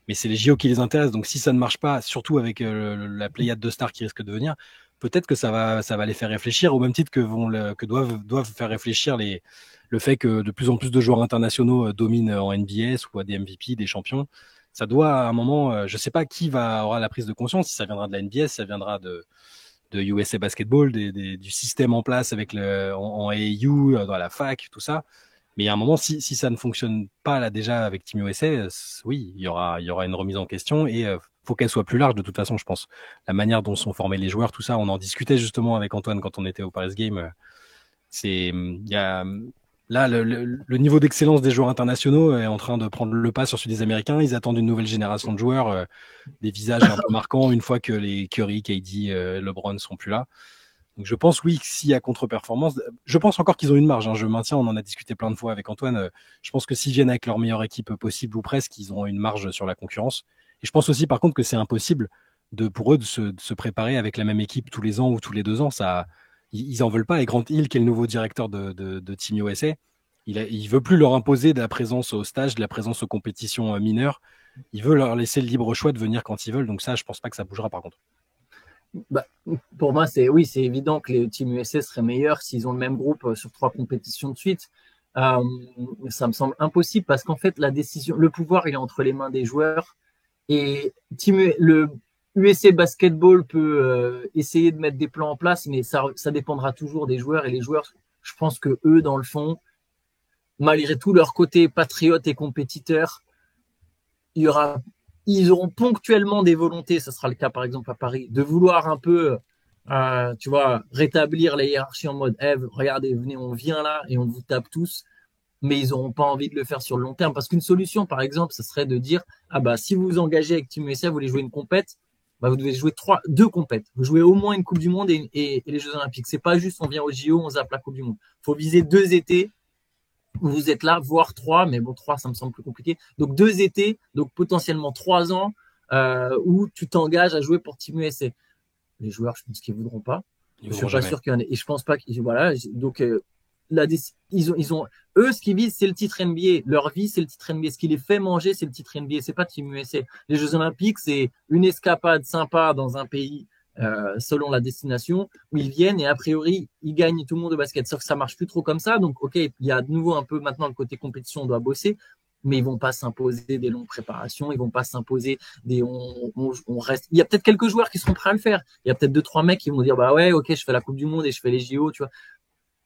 Mais c'est les JO qui les intéressent. Donc si ça ne marche pas, surtout avec la pléiade de stars qui risque de venir, peut-être que ça va les faire réfléchir au même titre que doivent faire réfléchir le fait que de plus en plus de joueurs internationaux dominent en NBA, soit des MVP, des champions. Ça doit à un moment, je sais pas qui aura la prise de conscience, si ça viendra de la NBA, si ça viendra de USA Basketball, du système en place avec en AAU, dans la fac, tout ça. Mais il y a un moment, si ça ne fonctionne pas là déjà avec Team USA, oui, il y aura une remise en question et faut qu'elle soit plus large de toute façon, je pense. La manière dont sont formés les joueurs, tout ça, on en discutait justement avec Antoine quand on était au Paris Game. Il y a là le niveau d'excellence des joueurs internationaux est en train de prendre le pas sur celui des Américains. Ils attendent une nouvelle génération de joueurs, des visages un peu marquants une fois que les Curry, KD, LeBron sont plus là. Donc je pense, oui, s'il y a contre-performance, je pense encore qu'ils ont une marge. Hein, je maintiens, on en a discuté plein de fois avec Antoine. Je pense que s'ils viennent avec leur meilleure équipe possible ou presque, ils auront une marge sur la concurrence. Et je pense aussi, par contre, que c'est impossible pour eux de se préparer avec la même équipe tous les ans ou tous les 2 ans. Ils en veulent pas. Et Grant Hill, qui est le nouveau directeur de Team USA, il veut plus leur imposer de la présence au stage, de la présence aux compétitions mineures. Il veut leur laisser le libre choix de venir quand ils veulent. Donc ça, je pense pas que ça bougera par contre. Pour moi, c'est évident que les Team USA seraient meilleurs s'ils ont le même groupe sur 3 compétitions de suite. Ça me semble impossible parce qu'en fait, la décision, le pouvoir, il est entre les mains des joueurs et USA Basketball peut essayer de mettre des plans en place, mais ça dépendra toujours des joueurs. Et les joueurs, je pense que eux, dans le fond, malgré tout leur côté patriote et compétiteur, ils auront ponctuellement des volontés, ça sera le cas par exemple à Paris, de vouloir un peu, tu vois, rétablir la hiérarchie en mode, regardez, venez, on vient là et on vous tape tous. Mais ils n'auront pas envie de le faire sur le long terme. Parce qu'une solution, par exemple, ce serait de dire, si vous vous engagez avec Team USA, vous voulez jouer une compète, vous devez jouer deux compètes. Vous jouez au moins une Coupe du Monde et les Jeux Olympiques. C'est pas juste on vient au JO, on zappe la Coupe du Monde. Faut viser 2 étés où vous êtes là, voire 3, mais bon, 3, ça me semble plus compliqué. Donc 2 étés, donc potentiellement 3 ans, où tu t'engages à jouer pour Team USA. Les joueurs, je pense qu'ils voudront pas. Je suis pas sûr qu'il y en ait. Et je pense pas qu'ils, voilà. Donc, ils ont, eux, ce qu'ils visent, c'est le titre NBA. Leur vie, c'est le titre NBA. Ce qui les fait manger, c'est le titre NBA. C'est pas Team USA. Les Jeux Olympiques, c'est une escapade sympa dans un pays, selon la destination où ils viennent et a priori, ils gagnent tout le monde au basket. Sauf que ça marche plus trop comme ça. Donc, ok, il y a de nouveau un peu maintenant le côté compétition, on doit bosser. Mais ils vont pas s'imposer des longues préparations, ils vont pas s'imposer on reste. Il y a peut-être quelques joueurs qui seront prêts à le faire. Il y a peut-être 2-3 mecs qui vont dire, bah ouais, ok, je fais la Coupe du Monde et je fais les JO, tu vois.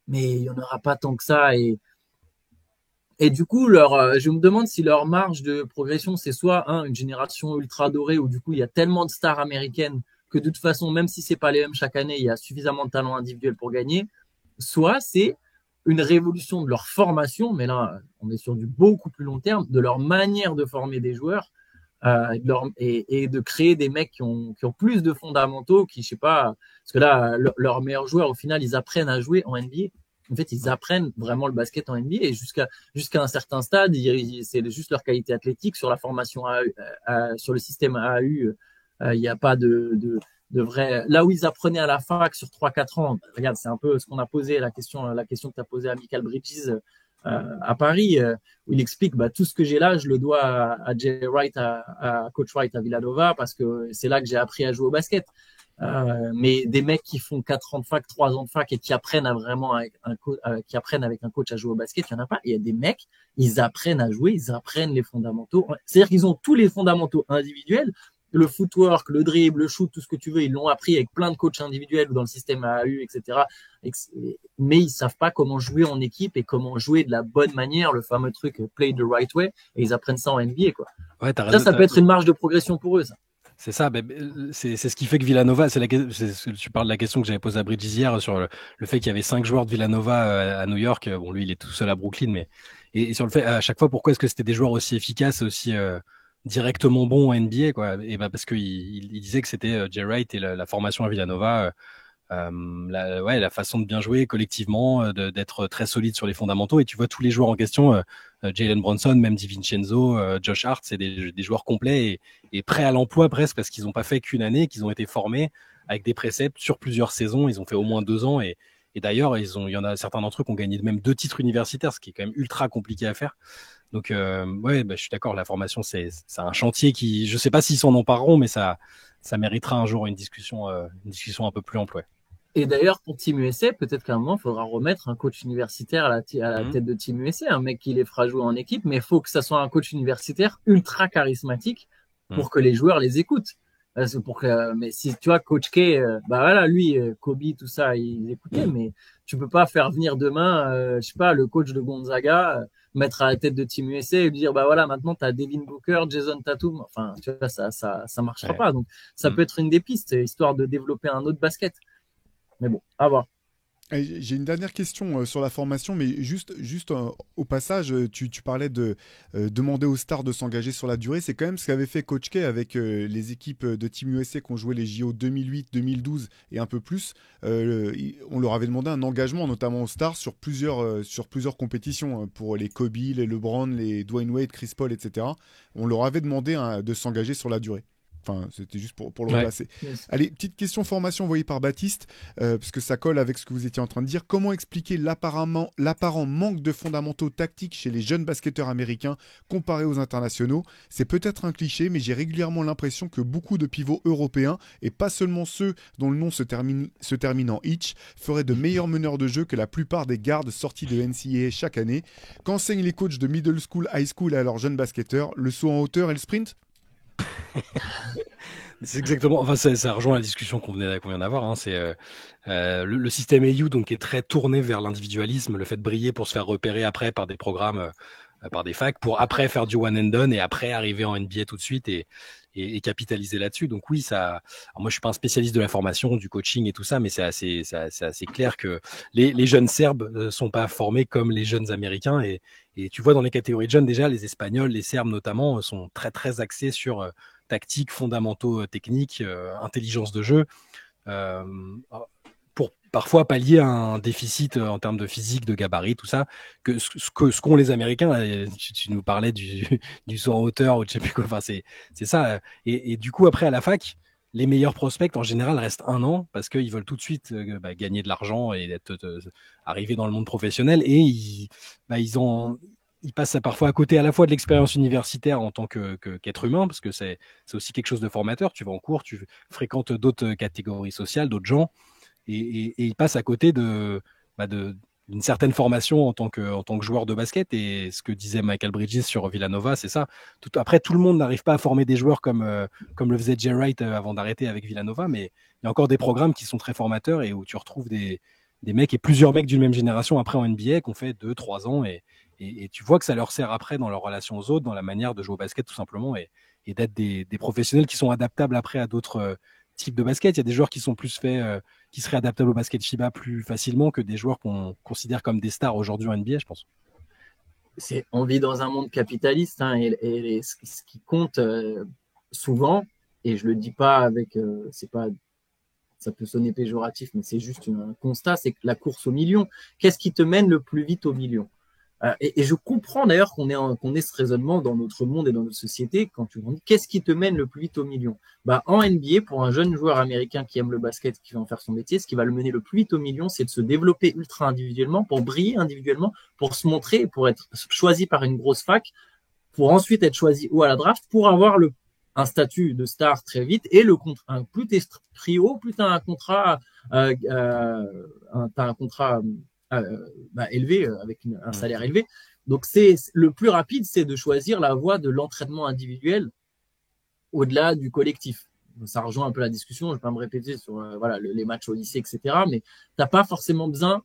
Mais il y en aura pas tant que ça et du coup je me demande si leur marge de progression c'est soit une génération ultra dorée où du coup il y a tellement de stars américaines que de toute façon même si c'est pas les mêmes chaque année il y a suffisamment de talent individuel pour gagner, soit c'est une révolution de leur formation, mais là on est sur du beaucoup plus long terme, de leur manière de former des joueurs et de créer des mecs qui ont plus de fondamentaux, qui, je sais pas, parce que là, leurs meilleurs joueurs, au final, ils apprennent à jouer en NBA. En fait, ils apprennent vraiment le basket en NBA et jusqu'à un certain stade, c'est juste leur qualité athlétique. Sur la formation sur le système AAU, il n'y a pas de vrai. Là où ils apprenaient à la fac sur 3-4 ans, regarde, c'est un peu ce qu'on a posé, la question que tu as posée à Michael Bridges à Paris, où il explique tout ce que j'ai là, je le dois à Jay Wright, à Coach Wright à Villanova, parce que c'est là que j'ai appris à jouer au basket. Mais des mecs qui font 4 ans de fac, 3 ans de fac et qui apprennent qui apprennent avec un coach à jouer au basket, il y en a pas. Il y a des mecs, ils apprennent à jouer, ils apprennent les fondamentaux. C'est-à-dire qu'ils ont tous les fondamentaux individuels, le footwork, le dribble, le shoot, tout ce que tu veux, ils l'ont appris avec plein de coachs individuels ou dans le système AAU, etc. Mais ils savent pas comment jouer en équipe et comment jouer de la bonne manière, le fameux truc play the right way, et ils apprennent ça en NBA, quoi. Ouais, ça peut être une marge de progression pour eux, ça. C'est ça, c'est ce qui fait que Villanova, tu parles de la question que j'avais posée à Bridges hier sur le fait qu'il y avait 5 joueurs de Villanova à New York. Bon, lui, il est tout seul à Brooklyn, mais et sur le fait à chaque fois, pourquoi est-ce que c'était des joueurs aussi efficaces, aussi directement bons en NBA, quoi? Et parce qu'il disait que c'était Jay Wright et la formation à Villanova. La façon de bien jouer collectivement, d'être très solide sur les fondamentaux. Et tu vois tous les joueurs en question, Jalen Brunson, même DiVincenzo, Josh Hart, c'est des joueurs complets et prêts à l'emploi presque, parce qu'ils n'ont pas fait qu'une année, qu'ils ont été formés avec des préceptes sur plusieurs saisons. Ils ont fait au moins 2 ans et d'ailleurs, il y en a certains d'entre eux qui ont gagné même 2 titres universitaires, ce qui est quand même ultra compliqué à faire. Donc je suis d'accord, la formation c'est un chantier qui, je sais pas s'ils s'en empareront, mais ça méritera un jour une discussion un peu plus ample. Ouais. Et d'ailleurs, pour Team USA, peut-être qu'à un moment, il faudra remettre un coach universitaire à la tête de Team USA, un mec qui les fera jouer en équipe, mais il faut que ça soit un coach universitaire ultra charismatique pour que les joueurs les écoutent. Mais si tu vois, Coach K, lui, Kobe, tout ça, ils écoutaient, mais tu peux pas faire venir demain, je sais pas, le coach de Gonzaga, mettre à la tête de Team USA et lui dire, maintenant, t'as Devin Booker, Jason Tatum. Enfin, tu vois, ça marchera pas. Donc, ça peut être une des pistes, histoire de développer un autre basket. Mais bon, à voir. J'ai une dernière question sur la formation, mais juste au passage, tu parlais de demander aux stars de s'engager sur la durée. C'est quand même ce qu'avait fait Coach K avec les équipes de Team USA qui ont joué les JO 2008, 2012 et un peu plus. On leur avait demandé un engagement, notamment aux stars, sur plusieurs compétitions, pour les Kobe, les LeBron, les Dwayne Wade, Chris Paul, etc. On leur avait demandé de s'engager sur la durée. Enfin, c'était juste pour le replacer. Yes. Allez, petite question formation envoyée par Baptiste, parce que ça colle avec ce que vous étiez en train de dire. Comment expliquer l'apparent manque de fondamentaux tactiques chez les jeunes basketteurs américains comparés aux internationaux? C'est peut-être un cliché, mais j'ai régulièrement l'impression que beaucoup de pivots européens, et pas seulement ceux dont le nom se termine en itch, feraient de meilleurs meneurs de jeu que la plupart des gardes sortis de NCAA chaque année. Qu'enseignent les coachs de middle school, high school à leurs jeunes basketteurs? Le saut en hauteur et le sprint? C'est exactement. Enfin, ça rejoint la discussion qu'on vient d'avoir. Hein. C'est le système AU donc qui est très tourné vers l'individualisme, le fait de briller pour se faire repérer après par des programmes, par des facs, pour après faire du one and done et après arriver en NBA tout de suite et capitaliser là-dessus. Donc oui, ça. Alors moi, je suis pas un spécialiste de la formation, du coaching et tout ça, mais c'est assez clair que les jeunes Serbes sont pas formés comme les jeunes Américains et tu vois dans les catégories de jeunes déjà, les Espagnols, les Serbes notamment, sont très très axés sur tactique, fondamentaux techniques, intelligence de jeu, euh, pour parfois pallier à un déficit en termes de physique, de gabarit, tout ça, que ce qu'ont les Américains. Tu nous parlais du saut en hauteur ou je sais plus quoi. Enfin, c'est ça. Et du coup, après à la fac, les meilleurs prospects en général restent 1 an parce qu'ils veulent tout de suite gagner de l'argent et arriver dans le monde professionnel et ils passent parfois à côté à la fois de l'expérience universitaire en tant qu'être humain, parce que c'est aussi quelque chose de formateur. Tu vas en cours, tu fréquentes d'autres catégories sociales, d'autres gens, et ils passent à côté d'une certaine formation en tant que joueur de basket. Et ce que disait Michael Bridges sur Villanova, c'est ça. Après, tout le monde n'arrive pas à former des joueurs comme le faisait Jay Wright avant d'arrêter avec Villanova, mais il y a encore des programmes qui sont très formateurs et où tu retrouves des mecs et plusieurs mecs d'une même génération après en NBA qui ont fait 2-3 ans et tu vois que ça leur sert après dans leur relation aux autres, dans la manière de jouer au basket tout simplement et d'être des professionnels qui sont adaptables après à d'autres types de basket. Il y a des joueurs qui sont plus faits, qui seraient adaptables au basket FIBA plus facilement que des joueurs qu'on considère comme des stars aujourd'hui en NBA, je pense. On vit dans un monde capitaliste hein, et ce qui compte souvent, et je le dis pas avec, c'est pas, ça peut sonner péjoratif, mais c'est juste un constat, c'est que la course au million, qu'est-ce qui te mène le plus vite au million? Et je comprends d'ailleurs qu'on ait ce raisonnement dans notre monde et dans notre société quand tu me dis qu'est-ce qui te mène le plus vite au million. En NBA, pour un jeune joueur américain qui aime le basket, qui va en faire son métier, ce qui va le mener le plus vite au million, c'est de se développer ultra individuellement, pour briller individuellement, pour se montrer, pour être choisi par une grosse fac, pour ensuite être choisi ou à la draft, pour avoir un statut de star très vite et plus t'es pris haut, plus t'as un contrat, élevé, avec un salaire élevé. Donc c'est le plus rapide, c'est de choisir la voie de l'entraînement individuel au-delà du collectif. Ça rejoint un peu la discussion, je ne vais pas me répéter sur les matchs au lycée, etc. Mais t'as pas forcément besoin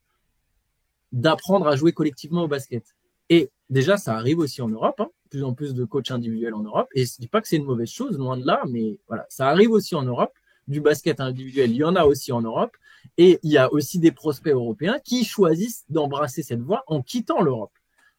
d'apprendre à jouer collectivement au basket. Et déjà, ça arrive aussi en Europe, hein, plus en plus de coachs individuels en Europe. Et je dis pas que c'est une mauvaise chose, loin de là, mais voilà, ça arrive aussi en Europe. Du basket individuel, il y en a aussi en Europe. Et il y a aussi des prospects européens qui choisissent d'embrasser cette voie en quittant l'Europe.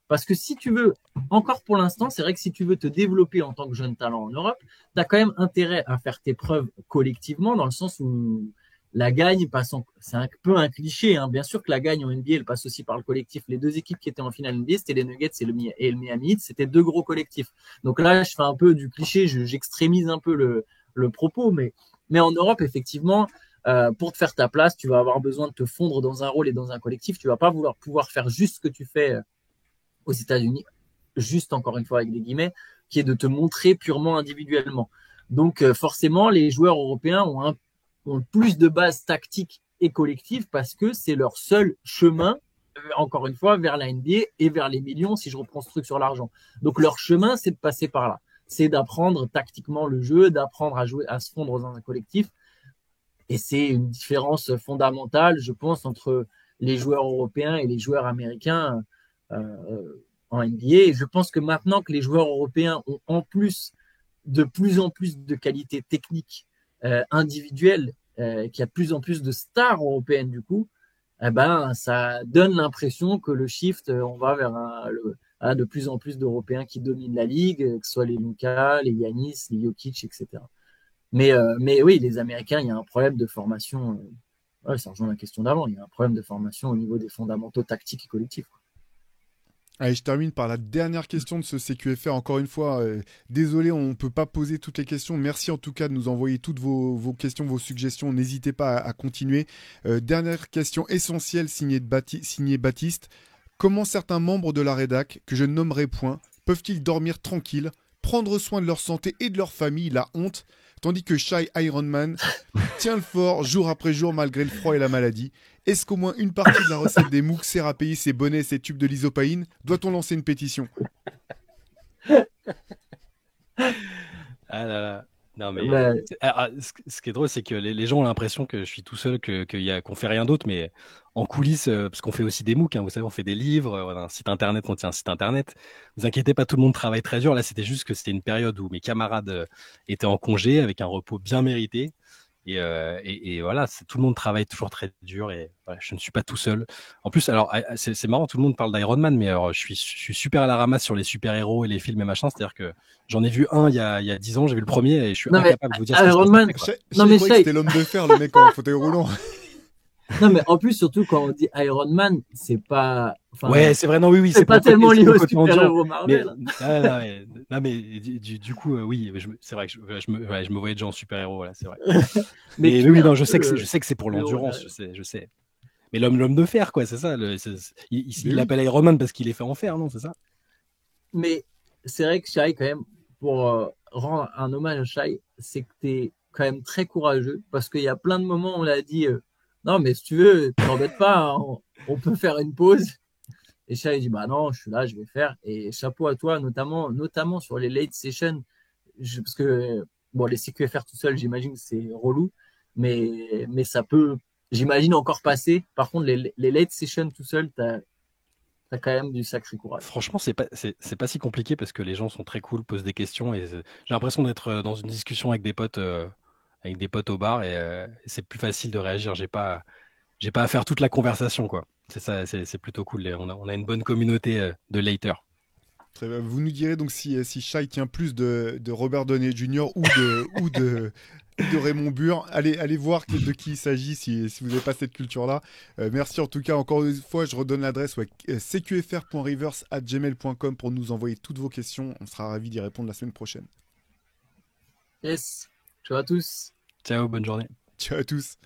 Parce que si tu veux, encore pour l'instant, c'est vrai que si tu veux te développer en tant que jeune talent en Europe, tu as quand même intérêt à faire tes preuves collectivement, dans le sens où la gagne passe c'est un peu un cliché, hein. Bien sûr que la gagne en NBA, elle passe aussi par le collectif. Les deux équipes qui étaient en finale NBA, c'était les Nuggets et le Miami Heat, c'était deux gros collectifs. Donc là, je fais un peu du cliché, j'extrémise un peu le propos, mais en Europe, effectivement, pour te faire ta place, tu vas avoir besoin de te fondre dans un rôle et dans un collectif. Tu vas pas pouvoir faire juste ce que tu fais aux États-Unis, juste encore une fois avec des guillemets, qui est de te montrer purement individuellement. Donc forcément, les joueurs européens ont plus de bases tactiques et collectives parce que c'est leur seul chemin, encore une fois, vers la NBA et vers les millions, si je reprends ce truc sur l'argent. Donc leur chemin, c'est de passer par là. C'est d'apprendre tactiquement le jeu, d'apprendre à jouer, à se fondre dans un collectif. Et c'est une différence fondamentale, je pense, entre les joueurs européens et les joueurs américains en NBA. Et je pense que maintenant que les joueurs européens ont en plus de plus en plus de qualités techniques individuelles, qu'il y a de plus en plus de stars européennes du coup, ça donne l'impression que le shift, on va vers de plus en plus d'Européens qui dominent la ligue, que ce soit les Luka, les Giannis, les Jokic, etc. Mais oui, les Américains, il y a un problème de formation. Ça rejoint la question d'avant. Il y a un problème de formation au niveau des fondamentaux tactiques et collectifs. Allez, je termine par la dernière question de ce CQFR. Encore une fois, désolé, on ne peut pas poser toutes les questions. Merci en tout cas de nous envoyer toutes vos questions, vos suggestions. N'hésitez pas à continuer. Dernière question essentielle signée Baptiste. Comment certains membres de la rédac, que je ne nommerai point, peuvent-ils dormir tranquilles, prendre soin de leur santé et de leur famille, la honte, tandis que Shy Ironman tient le fort jour après jour malgré le froid et la maladie? Est-ce qu'au moins une partie de la recette des MOOC sert à payer ses bonnets et ses tubes de l'isopaïne? Doit-on lancer une pétition? Ah là là. Non, mais Bah, ce qui est drôle, c'est que les gens ont l'impression que je suis tout seul, qu'on fait rien d'autre, mais en coulisses, parce qu'on fait aussi des MOOC, hein, vous savez, on fait des livres, on a un site internet, on tient un site internet. Vous inquiétez pas, tout le monde travaille très dur. Là, c'était juste que c'était une période où mes camarades étaient en congé avec un repos bien mérité. Et voilà, tout le monde travaille toujours très dur et voilà, je ne suis pas tout seul. En plus, alors c'est marrant, tout le monde parle d'Iron Man, mais alors, je suis super à la ramasse sur les super-héros et les films et machin. C'est-à-dire que j'en ai vu un il y a 10 ans, j'ai vu le premier et je suis non mais incapable de vous dire ce qui se Iron passe Man, après, quoi. non mais Croyais que Shai, c'était l'homme de fer, le mec en fauteuil roulant. non mais en plus surtout quand on dit Iron Man, c'est pas, enfin, Ouais, c'est vrai, non, oui, oui, c'est c'est pour pas le côté, tellement c'est lié pour le aux côté endurant. super-héros Mais, Marvel. non, mais du coup, oui, c'est vrai que je me voyais déjà en super-héros, voilà, c'est vrai. Mais Mais qui est oui, un non, je peu sais que c'est pour le héros l'endurance, derrière. je sais. Mais l'homme de fer, quoi, c'est ça. Mais Il oui. l'appelle Iron Man parce qu'il est fait en fer, non, c'est ça? Mais c'est vrai que Shai, quand même, pour rendre un hommage à Shai, c'est que t'es quand même très courageux parce qu'il y a plein de moments où on a dit non, mais si tu veux, t'embête pas, hein, on peut faire une pause. Et Shai dit bah non, je suis là, je vais faire. Et chapeau à toi, notamment sur les late sessions, parce que bon, les CQFR tout seul, j'imagine que c'est relou, mais ça peut, j'imagine, encore passer. Par contre, les late sessions tout seul, t'as quand même du sacré courage. Franchement, c'est pas si compliqué parce que les gens sont très cool, posent des questions et j'ai l'impression d'être dans une discussion avec des potes au bar et c'est plus facile de réagir. J'ai pas à faire toute la conversation, quoi. C'est ça, c'est plutôt cool. Et on a une bonne communauté de laters. Très bien. Vous nous direz donc si Shai tient plus de Robert Downey Jr. ou de Raymond Burr. Allez voir de qui il s'agit si vous n'avez pas cette culture-là. Merci en tout cas. Encore une fois, je redonne l'adresse cqfr.rivers@gmail.com pour nous envoyer toutes vos questions. On sera ravis d'y répondre la semaine prochaine. Yes, ciao à tous. Ciao, bonne journée. Ciao à tous.